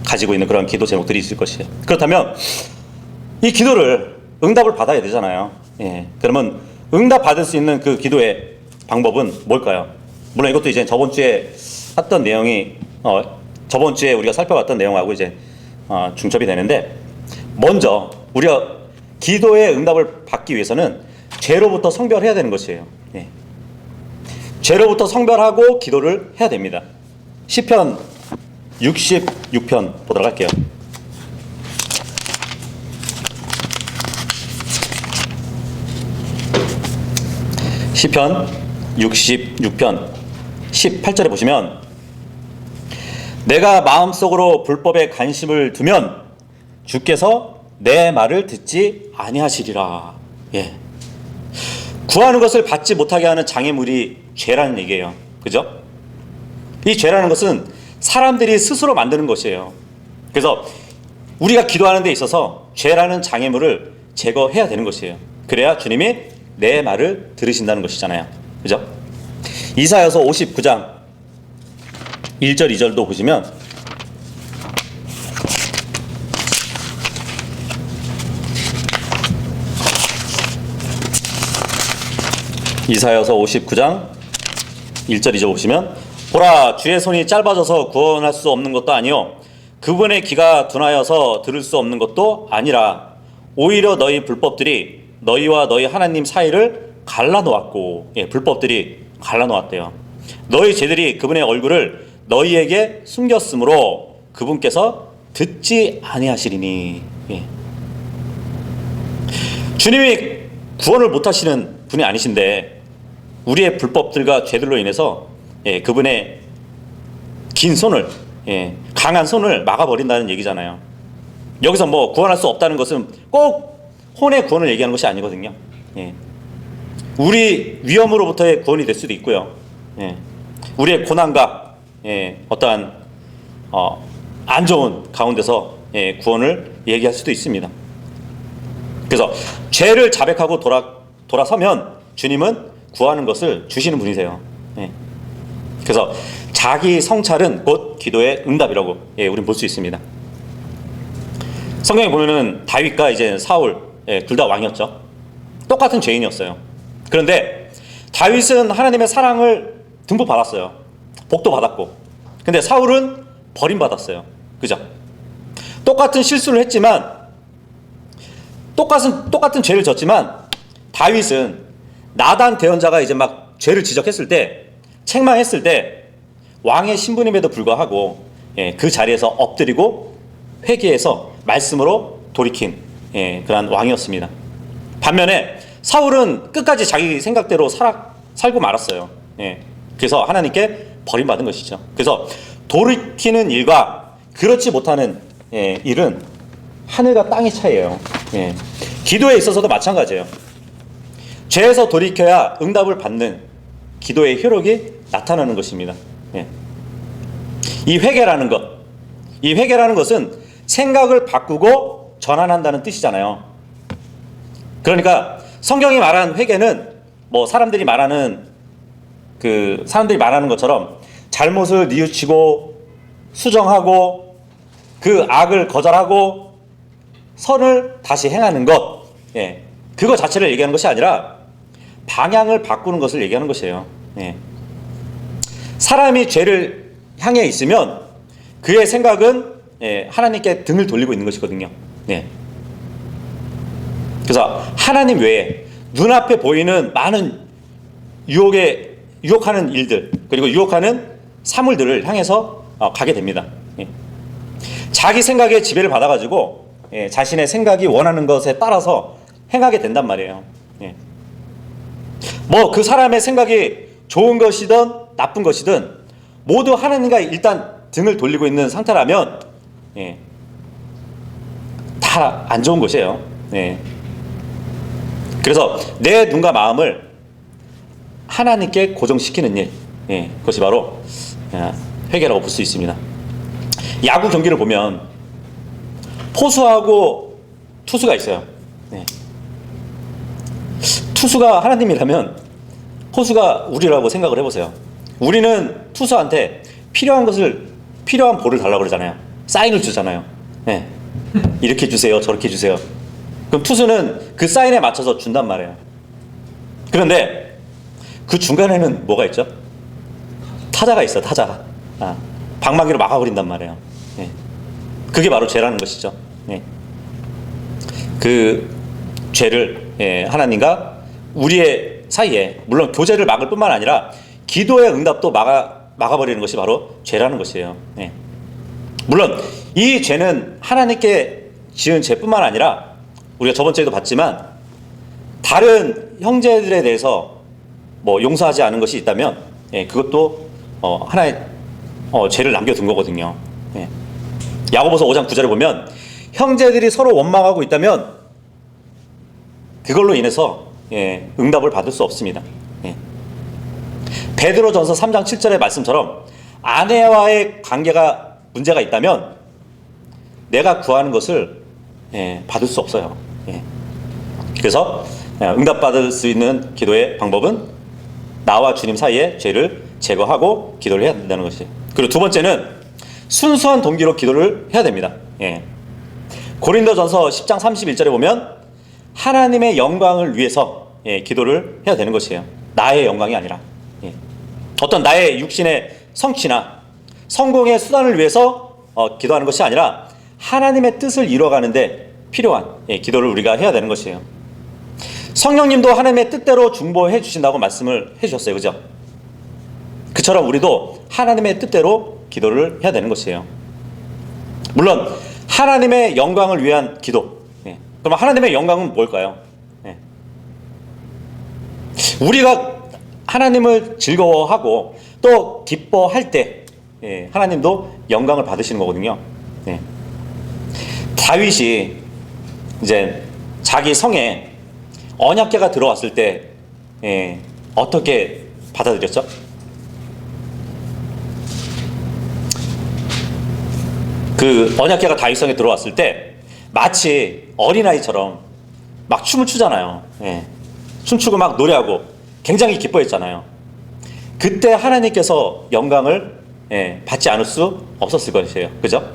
가지고 있는 그런 기도 제목들이 있을 것이에요. 그렇다면 이 기도를 응답을 받아야 되잖아요. 예, 그러면 응답 받을 수 있는 그 기도의 방법은 뭘까요? 물론 이것도 이제 저번 주에 했던 내용이 저번 주에 우리가 살펴봤던 내용하고 이제 중첩이 되는데, 먼저 우리가 기도의 응답을 받기 위해서는 죄로부터 성별해야 되는 것이에요. 예. 죄로부터 성별하고 기도를 해야 됩니다. 시편 66편 보도록 할게요. 시편 66편 18절에 보시면 내가 마음속으로 불법에 관심을 두면 주께서 내 말을 듣지 아니하시리라. 예. 구하는 것을 받지 못하게 하는 장애물이 죄라는 얘기예요. 그죠? 이 죄라는 것은 사람들이 스스로 만드는 것이에요. 그래서 우리가 기도하는 데 있어서 죄라는 장애물을 제거해야 되는 것이에요. 그래야 주님이 내 말을 들으신다는 것이잖아요. 그죠? 이사야서 59장 1절 2절도 보시면 이사야서 59장 1절 2절 보시면 보라, 주의 손이 짧아져서 구원할 수 없는 것도 아니요 그분의 귀가 둔하여서 들을 수 없는 것도 아니라 오히려 너희 불법들이 너희와 너희 하나님 사이를 갈라놓았고, 예, 불법들이 갈라놓았대요. 너희 죄들이 그분의 얼굴을 너희에게 숨겼으므로 그분께서 듣지 아니하시리니. 예. 주님이 구원을 못하시는 분이 아니신데 우리의 불법들과 죄들로 인해서, 예, 그분의 긴 손을, 예, 강한 손을 막아버린다는 얘기잖아요. 여기서 뭐 구원할 수 없다는 것은 꼭 혼의 구원을 얘기하는 것이 아니거든요. 예. 우리 위험으로부터의 구원이 될 수도 있고요. 예. 우리의 고난과, 예, 어떠한 안 좋은 가운데서, 예, 구원을 얘기할 수도 있습니다. 그래서 죄를 자백하고 돌아서면 주님은 구하는 것을 주시는 분이세요. 예. 그래서 자기 성찰은 곧 기도의 응답이라고, 예, 우리는 볼 수 있습니다. 성경에 보면은 다윗과 이제 사울, 예, 둘 다 왕이었죠. 똑같은 죄인이었어요. 그런데 다윗은 하나님의 사랑을 듬뿍 받았어요. 복도 받았고. 근데 사울은 버림받았어요. 그죠? 똑같은 실수를 했지만, 똑같은 죄를 졌지만, 다윗은 나단 대언자가 이제 막 죄를 지적했을 때, 책망했을 때, 왕의 신분임에도 불구하고, 예, 그 자리에서 엎드리고 회개해서 말씀으로 돌이킨, 예, 그런 왕이었습니다. 반면에 사울은 끝까지 자기 생각대로 살고 말았어요. 예. 그래서 하나님께 버림받은 것이죠. 그래서 돌이키는 일과 그렇지 못하는, 예, 일은 하늘과 땅의 차이예요. 예. 기도에 있어서도 마찬가지예요. 죄에서 돌이켜야 응답을 받는 기도의 효력이 나타나는 것입니다. 예. 이 회개라는 것, 이 회개라는 것은 생각을 바꾸고 전환한다는 뜻이잖아요. 그러니까 성경이 말한 회개는 뭐 사람들이 말하는 것처럼 잘못을 뉘우치고 수정하고 그 악을 거절하고 선을 다시 행하는 것, 그거 자체를 얘기하는 것이 아니라 방향을 바꾸는 것을 얘기하는 것이에요. 사람이 죄를 향해 있으면 그의 생각은 하나님께 등을 돌리고 있는 것이거든요. 그래서 하나님 외에 눈앞에 보이는 많은 유혹하는 일들, 그리고 유혹하는 사물들을 향해서 가게 됩니다. 자기 생각에 지배를 받아가지고 자신의 생각이 원하는 것에 따라서 행하게 된단 말이에요. 뭐 그 사람의 생각이 좋은 것이든 나쁜 것이든 모두 하나님과 일단 등을 돌리고 있는 상태라면 다 안 좋은 것이에요. 그래서 내 눈과 마음을 하나님께 고정시키는 일, 그것이 바로 회개라고 볼 수 있습니다. 야구 경기를 보면 포수하고 투수가 있어요. 투수가 하나님이라면 포수가 우리라고 생각을 해보세요. 우리는 투수한테 필요한 볼을 달라고 그러잖아요. 사인을 주잖아요. 이렇게 주세요, 저렇게 주세요. 그럼 투수는 그 사인에 맞춰서 준단 말이에요. 그런데 그 중간에는 뭐가 있죠? 타자가 있어, 타자가. 방망이로 막아버린단 말이에요. 그게 바로 죄라는 것이죠. 그 죄를 하나님과 우리의 사이에, 물론 교제를 막을 뿐만 아니라 기도의 응답도 막아버리는 것이 바로 죄라는 것이에요. 물론 이 죄는 하나님께 지은 죄뿐만 아니라 우리가 저번 주에도 봤지만 다른 형제들에 대해서 뭐 용서하지 않은 것이 있다면 그것도 하나의 죄를 남겨둔 거거든요. 야고보서 5장 9절에 보면 형제들이 서로 원망하고 있다면 그걸로 인해서 응답을 받을 수 없습니다. 베드로전서 3장 7절의 말씀처럼 아내와의 관계가 문제가 있다면 내가 구하는 것을 받을 수 없어요. 그래서 응답받을 수 있는 기도의 방법은 나와 주님 사이의 죄를 제거하고 기도를 해야 된다는 것이에요. 그리고 두 번째는 순수한 동기로 기도를 해야 됩니다. 고린도전서 10장 31절에 보면 하나님의 영광을 위해서 기도를 해야 되는 것이에요. 나의 영광이 아니라 어떤 나의 육신의 성취나 성공의 수단을 위해서 기도하는 것이 아니라 하나님의 뜻을 이루어가는데 필요한 기도를 우리가 해야 되는 것이에요. 성령님도 하나님의 뜻대로 중보해 주신다고 말씀을 해주셨어요. 그죠? 그처럼 우리도 하나님의 뜻대로 기도를 해야 되는 것이에요. 물론 하나님의 영광을 위한 기도. 그럼 하나님의 영광은 뭘까요? 우리가 하나님을 즐거워하고 또 기뻐할 때 하나님도 영광을 받으시는 거거든요. 다윗이 이제 자기 성에 언약궤가 들어왔을 때 어떻게 받아들였죠? 그 언약궤가 다윗 성에 들어왔을 때 마치 어린아이처럼 막 춤을 추잖아요. 춤추고 막 노래하고 굉장히 기뻐했잖아요. 그때 하나님께서 영광을 받지 않을 수 없었을 것이에요. 그죠?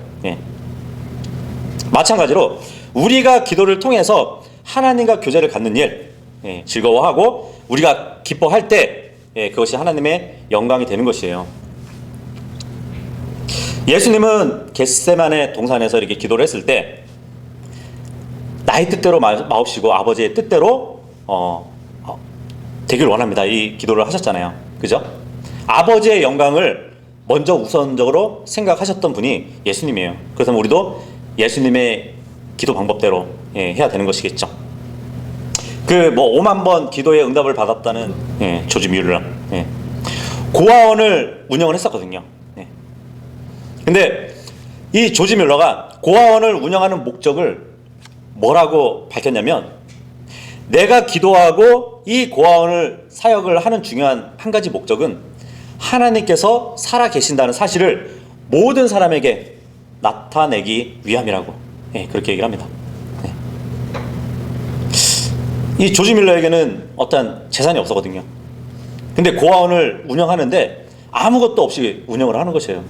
마찬가지로 우리가 기도를 통해서 하나님과 교제를 갖는 일, 즐거워하고 우리가 기뻐할 때 그것이 하나님의 영광이 되는 것이에요. 예수님은 겟세마네 동산에서 이렇게 기도를 했을 때 나의 뜻대로 마옵시고 아버지의 뜻대로 되길 원합니다. 이 기도를 하셨잖아요. 그죠? 아버지의 영광을 먼저 우선적으로 생각하셨던 분이 예수님이에요. 그래서 우리도 예수님의 기도 방법대로 해야 되는 것이겠죠. 그 뭐 5만 번 기도의 응답을 받았다는 조지 뮬러, 고아원을 운영을 했었거든요. 근데 이 조지 뮬러가 고아원을 운영하는 목적을 뭐라고 밝혔냐면 내가 기도하고 이 고아원을 사역을 하는 중요한 한 가지 목적은 하나님께서 살아 계신다는 사실을 모든 사람에게 나타내기 위함이라고 그렇게 얘기를 합니다. 이 조지 밀러에게는 어떤 재산이 없었거든요. 근데 고아원을 운영하는데 아무것도 없이 운영을 하는 것이에요.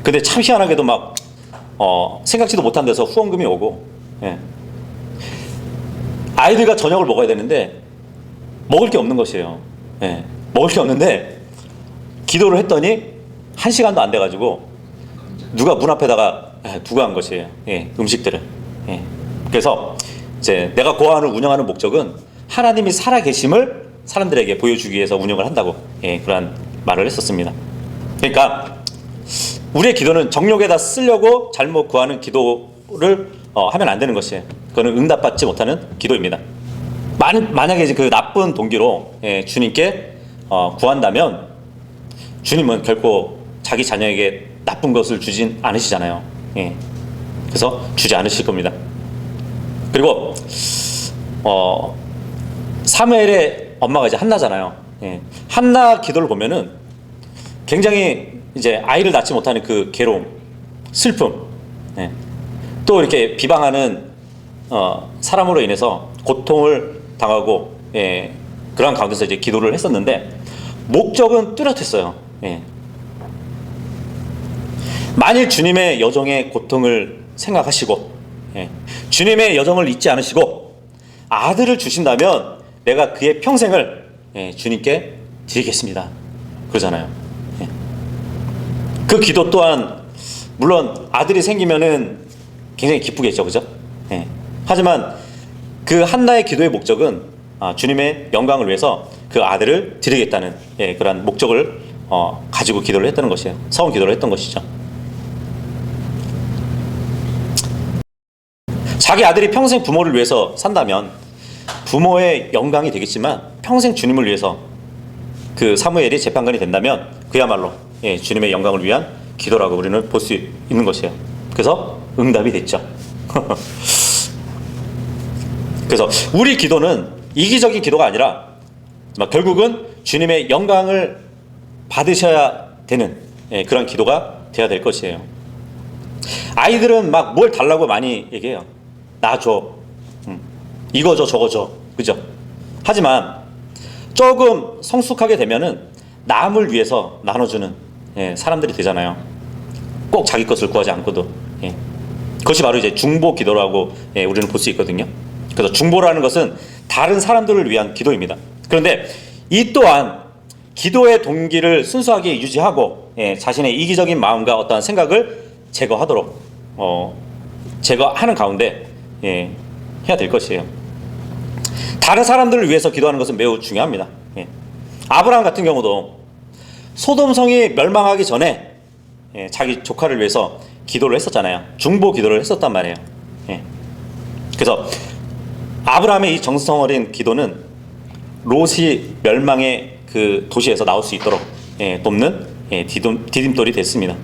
근데 참 희한하게도 막 생각지도 못한 데서 후원금이 오고, 아이들과 저녁을 먹어야 되는데 먹을 게 없는 것이에요. 먹을 게 없는데 기도를 했더니 1시간도 안 돼가지고 누가 문 앞에다가 두고 간 것이에요. 음식들을. 그래서 이제 내가 고아원을 운영하는 목적은 하나님이 살아계심을 사람들에게 보여주기 위해서 운영을 한다고 그런 말을 했었습니다. 그러니까 우리의 기도는 정욕에다 쓰려고 잘못 구하는 기도를 하면 안 되는 것이에요. 그거는 응답받지 못하는 기도입니다. 만약에 이제 그 나쁜 동기로 주님께 구한다면 주님은 결코 자기 자녀에게 나쁜 것을 주진 않으시잖아요. 그래서 주지 않으실 겁니다. 그리고 사무엘의 엄마가 이제 한나잖아요. 한나 기도를 보면은 굉장히 이제 아이를 낳지 못하는 그 괴로움, 슬픔, 또 이렇게 비방하는 사람으로 인해서 고통을 당하고 그러한 가운데서 이제 기도를 했었는데 목적은 뚜렷했어요. 만일 주님의 여정의 고통을 생각하시고 주님의 여정을 잊지 않으시고 아들을 주신다면 내가 그의 평생을 주님께 드리겠습니다. 그러잖아요. 그 기도 또한 물론 아들이 생기면은 굉장히 기쁘겠죠, 그죠? 하지만 그 한나의 기도의 목적은 주님의 영광을 위해서 그 아들을 드리겠다는 그러한 목적을 가지고 기도를 했다는 것이에요. 서원 기도를 했던 것이죠. 자기 아들이 평생 부모를 위해서 산다면 부모의 영광이 되겠지만 평생 주님을 위해서 그 사무엘이 재판관이 된다면 그야말로 주님의 영광을 위한 기도라고 우리는 볼 수 있는 것이에요. 그래서 응답이 됐죠. 그래서 우리 기도는 이기적인 기도가 아니라 결국은 주님의 영광을 받으셔야 되는 그런 기도가 되어야 될 것이에요. 아이들은 막 뭘 달라고 많이 얘기해요. 나 줘, 이거 줘, 저거 줘, 그죠? 하지만 조금 성숙하게 되면은 남을 위해서 나눠주는 사람들이 되잖아요. 꼭 자기 것을 구하지 않고도. 그것이 바로 이제 중보 기도라고 우리는 볼 수 있거든요. 그래서 중보라는 것은 다른 사람들을 위한 기도입니다. 그런데 이 또한 기도의 동기를 순수하게 유지하고 자신의 이기적인 마음과 어떠한 생각을 제거하도록 제거하는 가운데 해야 될 것이에요. 다른 사람들을 위해서 기도하는 것은 매우 중요합니다. 아브라함 같은 경우도 소돔성이 멸망하기 전에 자기 조카를 위해서 기도를 했었잖아요. 중보 기도를 했었단 말이에요. 그래서 아브라함의 이 정성 어린 기도는 롯이 멸망의 그 도시에서 나올 수 있도록 돕는 디딤돌이 됐습니다.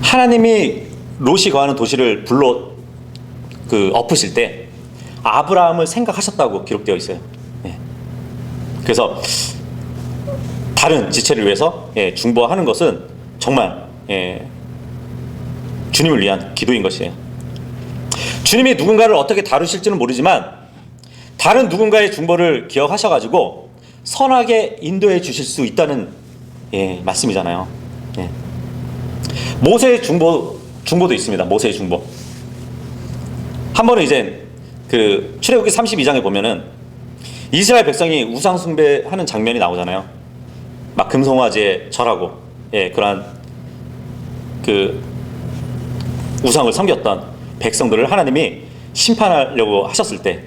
하나님이 롯이 거하는 도시를 불러 엎으실 때 아브라함을 생각하셨다고 기록되어 있어요. 그래서 다른 지체를 위해서 중보하는 것은 정말 주님을 위한 기도인 것이에요. 주님이 누군가를 어떻게 다루실지는 모르지만 다른 누군가의 중보를 기억하셔가지고 선하게 인도해 주실 수 있다는 말씀이잖아요. 모세의 중보도 있습니다. 모세의 중보. 한 번은 이제 그 출애굽기 32장에 보면은 이스라엘 백성이 우상 숭배하는 장면이 나오잖아요. 막 금송아지에 절하고 그러한 그 우상을 섬겼던 백성들을 하나님이 심판하려고 하셨을 때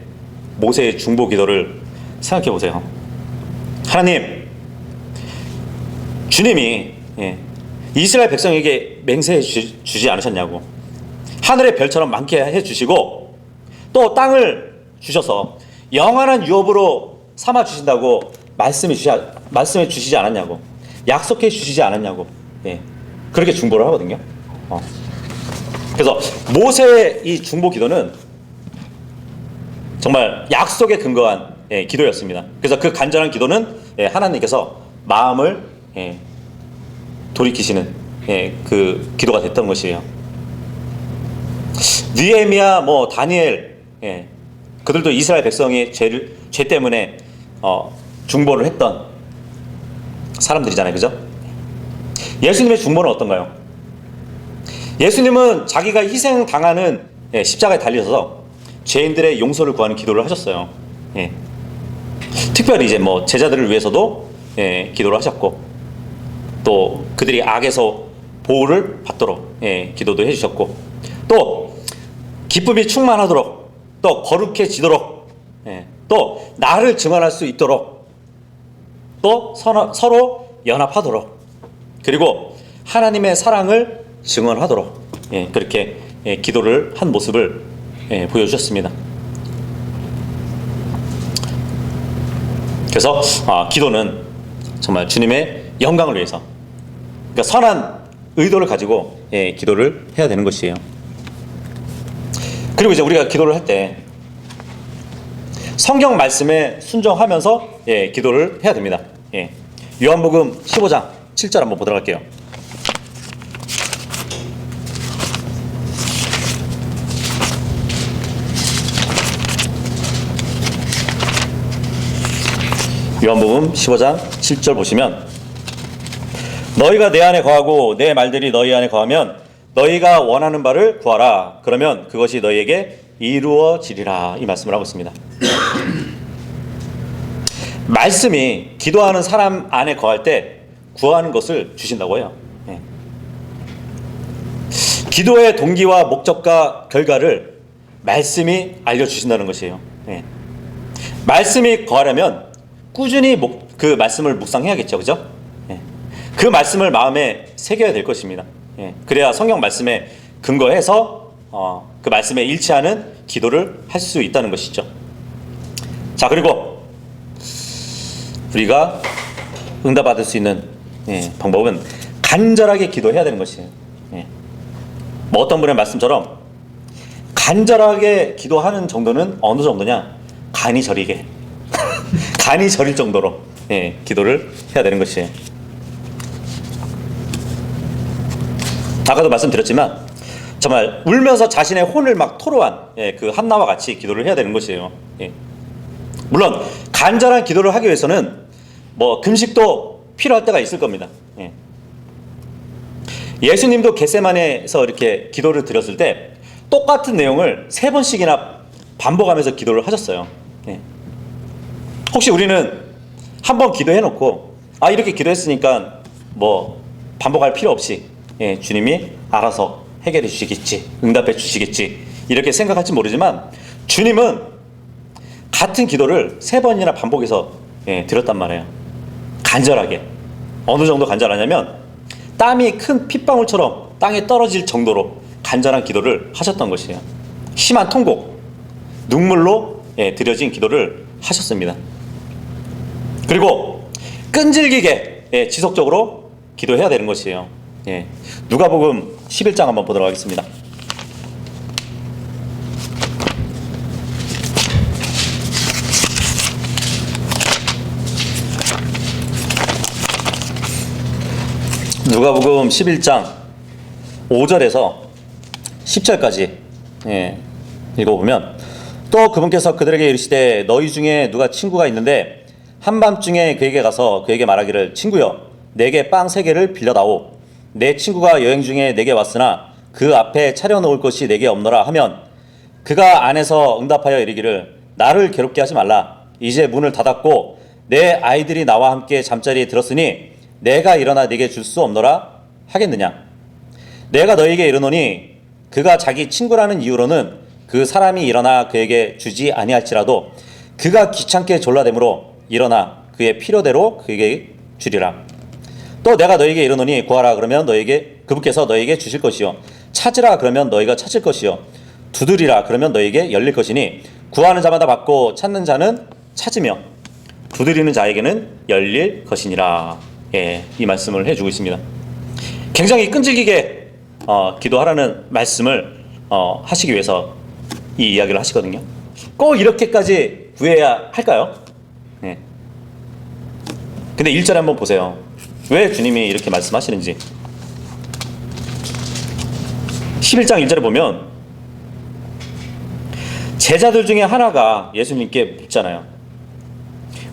모세의 중보 기도를 생각해 보세요. 하나님, 주님이 이스라엘 백성에게 맹세해 주지 않으셨냐고. 하늘의 별처럼 많게 해주시고 또 땅을 주셔서 영원한 유업으로 삼아 주신다고 말씀해 주시지 않았냐고. 약속해 주시지 않았냐고. 그렇게 중보를 하거든요. 그래서 모세의 이 중보 기도는 정말 약속에 근거한 기도였습니다. 그래서 그 간절한 기도는 하나님께서 마음을 돌이키시는 그 기도가 됐던 것이에요. 느헤미야, 뭐 다니엘, 그들도 이스라엘 백성의 죄 때문에 중보를 했던 사람들이잖아요, 그죠? 예수님의 중보는 어떤가요? 예수님은 자기가 희생 당하는 십자가에 달려서 죄인들의 용서를 구하는 기도를 하셨어요. 특별히 이제 뭐 제자들을 위해서도 기도를 하셨고, 또 그들이 악에서 보호를 받도록 기도도 해주셨고, 또 기쁨이 충만하도록, 또 거룩해지도록, 또 나를 증언할 수 있도록, 또 서로 연합하도록, 그리고 하나님의 사랑을 증언하도록 그렇게 기도를 한 모습을 보여주셨습니다. 그래서 기도는 정말 주님의 영광을 위해서, 그러니까 선한 의도를 가지고 기도를 해야 되는 것이에요. 그리고 이제 우리가 기도를 할 때 성경 말씀에 순종하면서 기도를 해야 됩니다. 요한복음 15장 7절 한번 보도록 할게요. 요한복음 15장 7절 보시면, 너희가 내 안에 거하고 내 말들이 너희 안에 거하면 너희가 원하는 바를 구하라. 그러면 그것이 너희에게 이루어지리라. 이 말씀을 하고 있습니다. 말씀이 기도하는 사람 안에 거할 때 구하는 것을 주신다고 해요. 기도의 동기와 목적과 결과를 말씀이 알려주신다는 것이에요. 말씀이 거하려면 꾸준히 그 말씀을 묵상해야겠죠, 그죠? 그 말씀을 마음에 새겨야 될 것입니다. 그래야 성경 말씀에 근거해서 그 말씀에 일치하는 기도를 할 수 있다는 것이죠. 자, 그리고 우리가 응답받을 수 있는 방법은 간절하게 기도해야 되는 것이에요. 뭐 어떤 분의 말씀처럼 간절하게 기도하는 정도는 어느 정도냐? 간이 저리게 간이 저릴 정도로 기도를 해야 되는 것이에요. 아까도 말씀드렸지만 정말 울면서 자신의 혼을 막 토로한 그 한나와 같이 기도를 해야 되는 것이에요. 물론 간절한 기도를 하기 위해서는 뭐 금식도 필요할 때가 있을 겁니다. 예수님도 겟세마네에서 이렇게 기도를 드렸을 때 똑같은 내용을 3번씩이나 반복하면서 기도를 하셨어요. 혹시 우리는 한번 기도해놓고 이렇게 기도했으니까 뭐 반복할 필요 없이 주님이 알아서 해결해 주시겠지, 응답해 주시겠지 이렇게 생각할지 모르지만, 주님은 같은 기도를 3번이나 반복해서 드렸단 말이에요. 간절하게. 어느 정도 간절하냐면 땀이 큰 핏방울처럼 땅에 떨어질 정도로 간절한 기도를 하셨던 것이에요. 심한 통곡, 눈물로 드려진 기도를 하셨습니다. 그리고 끈질기게 지속적으로 기도해야 되는 것이에요. 누가복음 11장 한번 보도록 하겠습니다. 누가복음 11장 5절에서 10절까지 읽어보면, 또 그분께서 그들에게 이르시되 너희 중에 누가 친구가 있는데 한밤중에 그에게 가서 그에게 말하기를, 친구여 내게 빵 3개를 빌려다오. 내 친구가 여행 중에 내게 왔으나 그 앞에 차려놓을 것이 내게 없노라 하면, 그가 안에서 응답하여 이르기를, 나를 괴롭게 하지 말라. 이제 문을 닫았고 내 아이들이 나와 함께 잠자리에 들었으니 내가 일어나 네게 줄 수 없노라 하겠느냐. 내가 너에게 이르노니 그가 자기 친구라는 이유로는 그 사람이 일어나 그에게 주지 아니할지라도 그가 귀찮게 졸라대므로 일어나 그의 필요대로 그에게 주리라. 또 내가 너에게 이르노니 구하라 그러면 그분께서 너에게 주실 것이요, 찾으라 그러면 너희가 찾을 것이요, 두드리라 그러면 너에게 열릴 것이니 구하는 자마다 받고 찾는 자는 찾으며 두드리는 자에게는 열릴 것이니라. 이 말씀을 해주고 있습니다. 굉장히 끈질기게 기도하라는 말씀을 하시기 위해서 이 이야기를 하시거든요. 꼭 이렇게까지 구해야 할까요? 근데 1절에 한번 보세요. 왜 주님이 이렇게 말씀하시는지. 11장 1절에 보면 제자들 중에 하나가 예수님께 묻잖아요.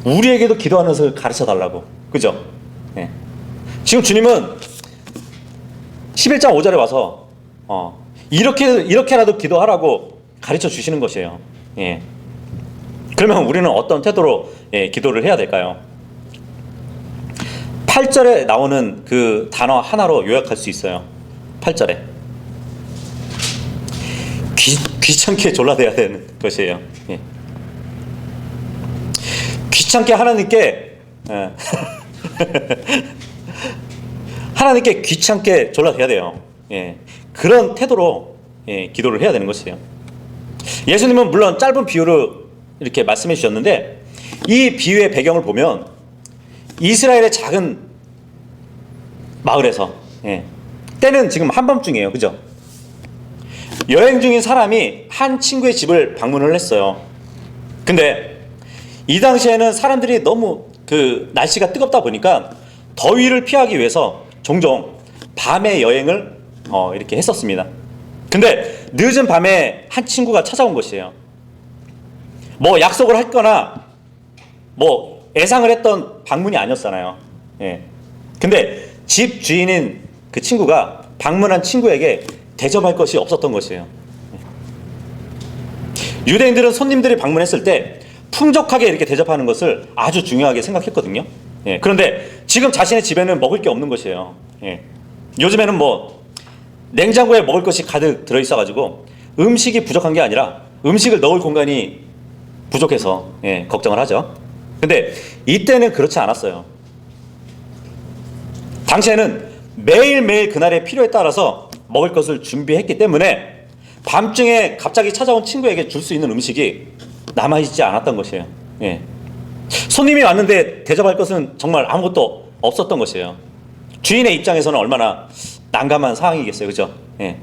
우리에게도 기도하는 것을 가르쳐 달라고. 그죠? 예. 지금 주님은 11장 5절에 와서 이렇게라도 기도하라고 가르쳐 주시는 것이에요. 예. 그러면 우리는 어떤 태도로 기도를 해야 될까요? 8절에 나오는 그 단어 하나로 요약할 수 있어요. 8절에 귀찮게 졸라대야 되는 것이에요. 예. 귀찮게 하나님께 하나님께 귀찮게 졸라대야 돼요. 예. 그런 태도로 기도를 해야 되는 것이에요. 예수님은 물론 짧은 비유로 이렇게 말씀해 주셨는데 이 비유의 배경을 보면 이스라엘의 작은 마을에서 때는 지금 한밤중이에요. 그죠? 여행 중인 사람이 한 친구의 집을 방문을 했어요. 근데 이 당시에는 사람들이 너무 그 날씨가 뜨겁다 보니까 더위를 피하기 위해서 종종 밤에 여행을 이렇게 했었습니다. 근데 늦은 밤에 한 친구가 찾아온 것이에요. 뭐 약속을 했거나 뭐 예상을 했던 방문이 아니었잖아요. 예. 근데 집 주인인 그 친구가 방문한 친구에게 대접할 것이 없었던 것이에요. 유대인들은 손님들이 방문했을 때 풍족하게 이렇게 대접하는 것을 아주 중요하게 생각했거든요. 예. 그런데 지금 자신의 집에는 먹을 게 없는 것이에요. 예. 요즘에는 뭐 냉장고에 먹을 것이 가득 들어있어가지고 음식이 부족한 게 아니라 음식을 넣을 공간이 부족해서 걱정을 하죠. 근데 이때는 그렇지 않았어요. 당시에는 매일매일 그날의 필요에 따라서 먹을 것을 준비했기 때문에 밤중에 갑자기 찾아온 친구에게 줄 수 있는 음식이 남아있지 않았던 것이에요. 예. 손님이 왔는데 대접할 것은 정말 아무것도 없었던 것이에요. 주인의 입장에서는 얼마나 난감한 상황이겠어요. 그죠? 예.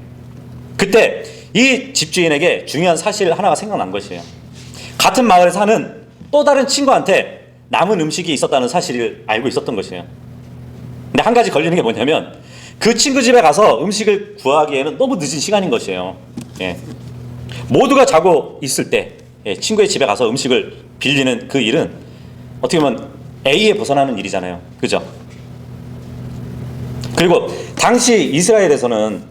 그때 이 집주인에게 중요한 사실 하나가 생각난 것이에요. 같은 마을에 사는 또 다른 친구한테 남은 음식이 있었다는 사실을 알고 있었던 것이에요. 근데 한 가지 걸리는 게 뭐냐면 그 친구 집에 가서 음식을 구하기에는 너무 늦은 시간인 것이에요. 예. 모두가 자고 있을 때 친구의 집에 가서 음식을 빌리는 그 일은 어떻게 보면 A에 벗어나는 일이잖아요. 그죠? 그리고 당시 이스라엘에서는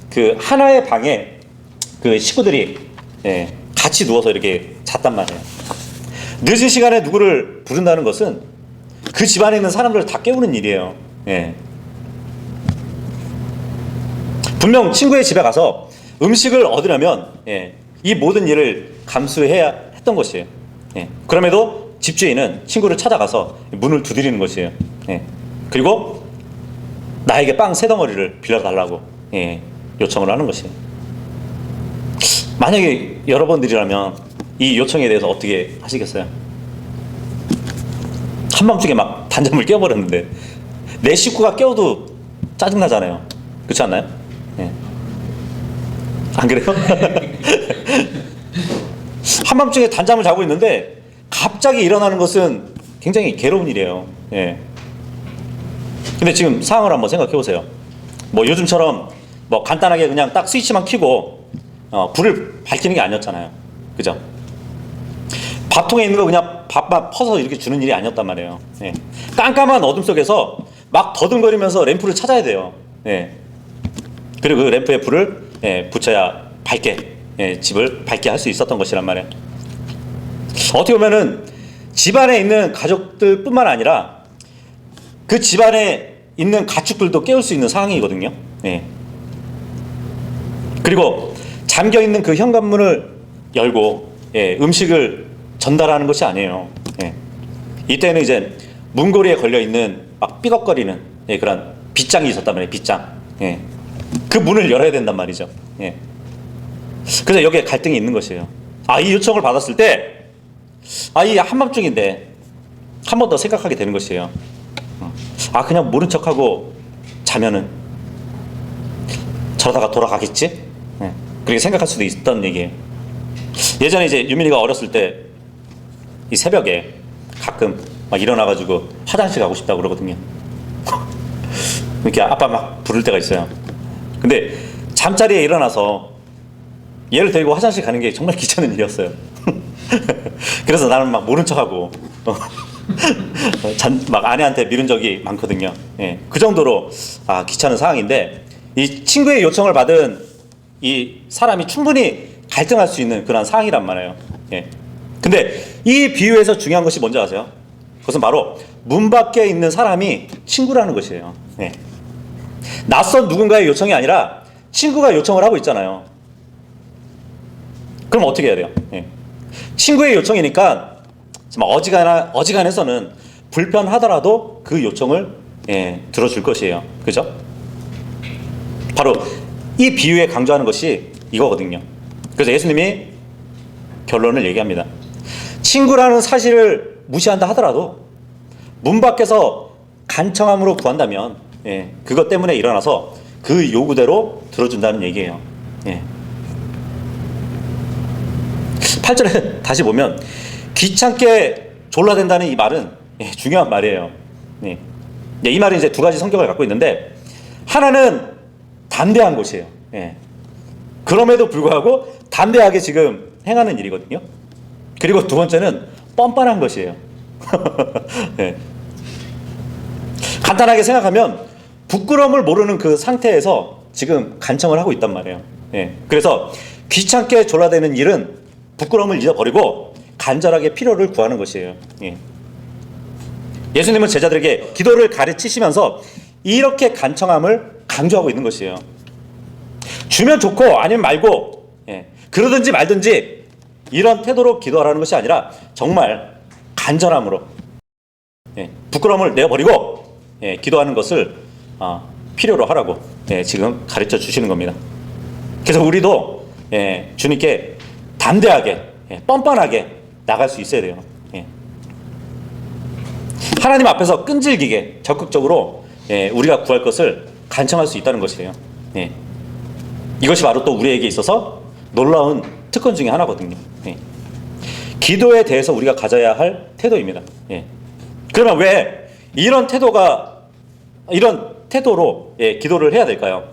그 하나의 방에 그 식구들이 같이 누워서 이렇게 잤단 말이에요. 늦은 시간에 누구를 부른다는 것은 그 집안에 있는 사람들을 다 깨우는 일이에요. 예. 분명 친구의 집에 가서 음식을 얻으려면 이 모든 일을 감수해야 했던 것이에요. 그럼에도 집주인은 친구를 찾아가서 문을 두드리는 것이에요. 그리고 나에게 빵 3덩어리를 빌려달라고 요청을 하는 것이에요. 만약에 여러분들이라면 이 요청에 대해서 어떻게 하시겠어요? 한밤중에 막 단잠을 깨워버렸는데 내 식구가 깨워도 짜증나잖아요. 그렇지 않나요? 안 그래요? 한밤중에 단잠을 자고 있는데 갑자기 일어나는 것은 굉장히 괴로운 일이에요. 근데 지금 상황을 한번 생각해 보세요. 뭐 요즘처럼 뭐 간단하게 그냥 딱 스위치만 켜고 불을 밝히는 게 아니었잖아요. 그죠? 밥통에 있는 거 그냥 밥만 퍼서 이렇게 주는 일이 아니었단 말이에요. 깜깜한 어둠 속에서 막 더듬거리면서 램프를 찾아야 돼요. 그리고 그 램프에 불을 붙여야 밝게 집을 밝게 할 수 있었던 것이란 말이에요. 어떻게 보면은 집안에 있는 가족들뿐만 아니라 그 집안에 있는 가축들도 깨울 수 있는 상황이거든요. 그리고 잠겨 있는 그 현관문을 열고 음식을 전달하는 것이 아니에요. 이때는 이제 문고리에 걸려 있는 막 삐걱거리는 그런 빗장이 있었단 말이에요. 빗장. 그 문을 열어야 된단 말이죠. 그래서 여기에 갈등이 있는 것이에요. 이 요청을 받았을 때 이 한밤중인데 한 번 더 생각하게 되는 것이에요. 그냥 모른 척하고 자면은 저러다가 돌아가겠지? 그렇게 생각할 수도 있던 얘기예요. 예전에 이제 유민이가 어렸을 때 이 새벽에 가끔 막 일어나가지고 화장실 가고 싶다고 그러거든요. 이렇게 아빠 막 부를 때가 있어요. 근데 잠자리에 일어나서 얘를 데리고 화장실 가는 게 정말 귀찮은 일이었어요. 그래서 나는 막 모른 척하고 막 아내한테 미룬 적이 많거든요. 예, 그 정도로 귀찮은 상황인데, 이 친구의 요청을 받은 이 사람이 충분히 갈등할 수 있는 그런 상황이란 말이에요. 예. 근데 이 비유에서 중요한 것이 뭔지 아세요? 그것은 바로 문 밖에 있는 사람이 친구라는 것이에요. 예. 낯선 누군가의 요청이 아니라 친구가 요청을 하고 있잖아요. 그럼 어떻게 해야 돼요? 예. 친구의 요청이니까 어지간해서는 불편하더라도 그 요청을 들어줄 것이에요. 그죠? 바로 이 비유에 강조하는 것이 이거거든요. 그래서 예수님이 결론을 얘기합니다. 친구라는 사실을 무시한다 하더라도 문 밖에서 간청함으로 구한다면 그것 때문에 일어나서 그 요구대로 들어준다는 얘기예요. 8절에 다시 보면 귀찮게 졸라댄다는 이 말은 중요한 말이에요. 이 말은 이제 두 가지 성격을 갖고 있는데, 하나는 담대한 것이에요. 그럼에도 불구하고 담대하게 지금 행하는 일이거든요. 그리고 두 번째는 뻔뻔한 것이에요. 간단하게 생각하면 부끄러움을 모르는 그 상태에서 지금 간청을 하고 있단 말이에요. 그래서 귀찮게 졸라대는 일은 부끄러움을 잊어버리고 간절하게 필요를 구하는 것이에요. 예수님은 제자들에게 기도를 가르치시면서 이렇게 간청함을 강조하고 있는 것이에요. 주면 좋고 아니면 말고, 그러든지 말든지 이런 태도로 기도하라는 것이 아니라 정말 간절함으로 부끄러움을 내어버리고 기도하는 것을 필요로 하라고 지금 가르쳐 주시는 겁니다. 그래서 우리도 주님께 담대하게 뻔뻔하게 나갈 수 있어야 돼요. 하나님 앞에서 끈질기게 적극적으로 우리가 구할 것을 간청할 수 있다는 것이에요. 이것이 바로 또 우리에게 있어서 놀라운 특권 중에 하나거든요. 기도에 대해서 우리가 가져야 할 태도입니다. 그러면 왜 이런 태도로 기도를 해야 될까요?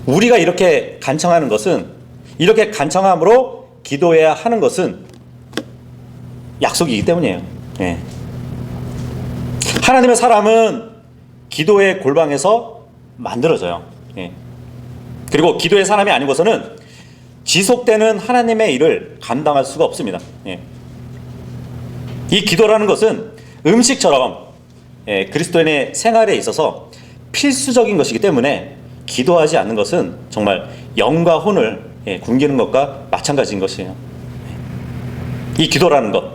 우리가 이렇게 간청하는 것은, 이렇게 간청함으로 기도해야 하는 것은 약속이기 때문이에요. 하나님의 사람은 기도의 골방에서 만들어져요. 그리고 기도의 사람이 아니고서는 지속되는 하나님의 일을 감당할 수가 없습니다. 이 기도라는 것은 음식처럼 그리스도인의 생활에 있어서 필수적인 것이기 때문에 기도하지 않는 것은 정말 영과 혼을 굶기는 것과 마찬가지인 것이에요. 이 기도라는 것,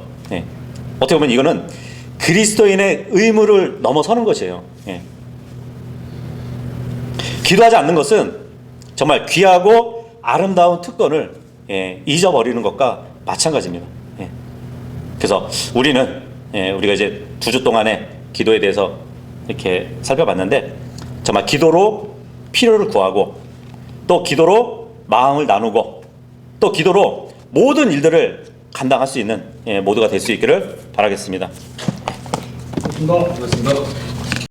어떻게 보면 이거는 그리스도인의 의무를 넘어서는 것이에요. 기도하지 않는 것은 정말 귀하고 아름다운 특권을 잊어버리는 것과 마찬가지입니다. 그래서 우리가 이제 2주 동안의 기도에 대해서 이렇게 살펴봤는데, 정말 기도로 필요를 구하고, 또 기도로 마음을 나누고, 또 기도로 모든 일들을 감당할 수 있는 모두가 될 수 있기를 바라겠습니다. 고맙습니다.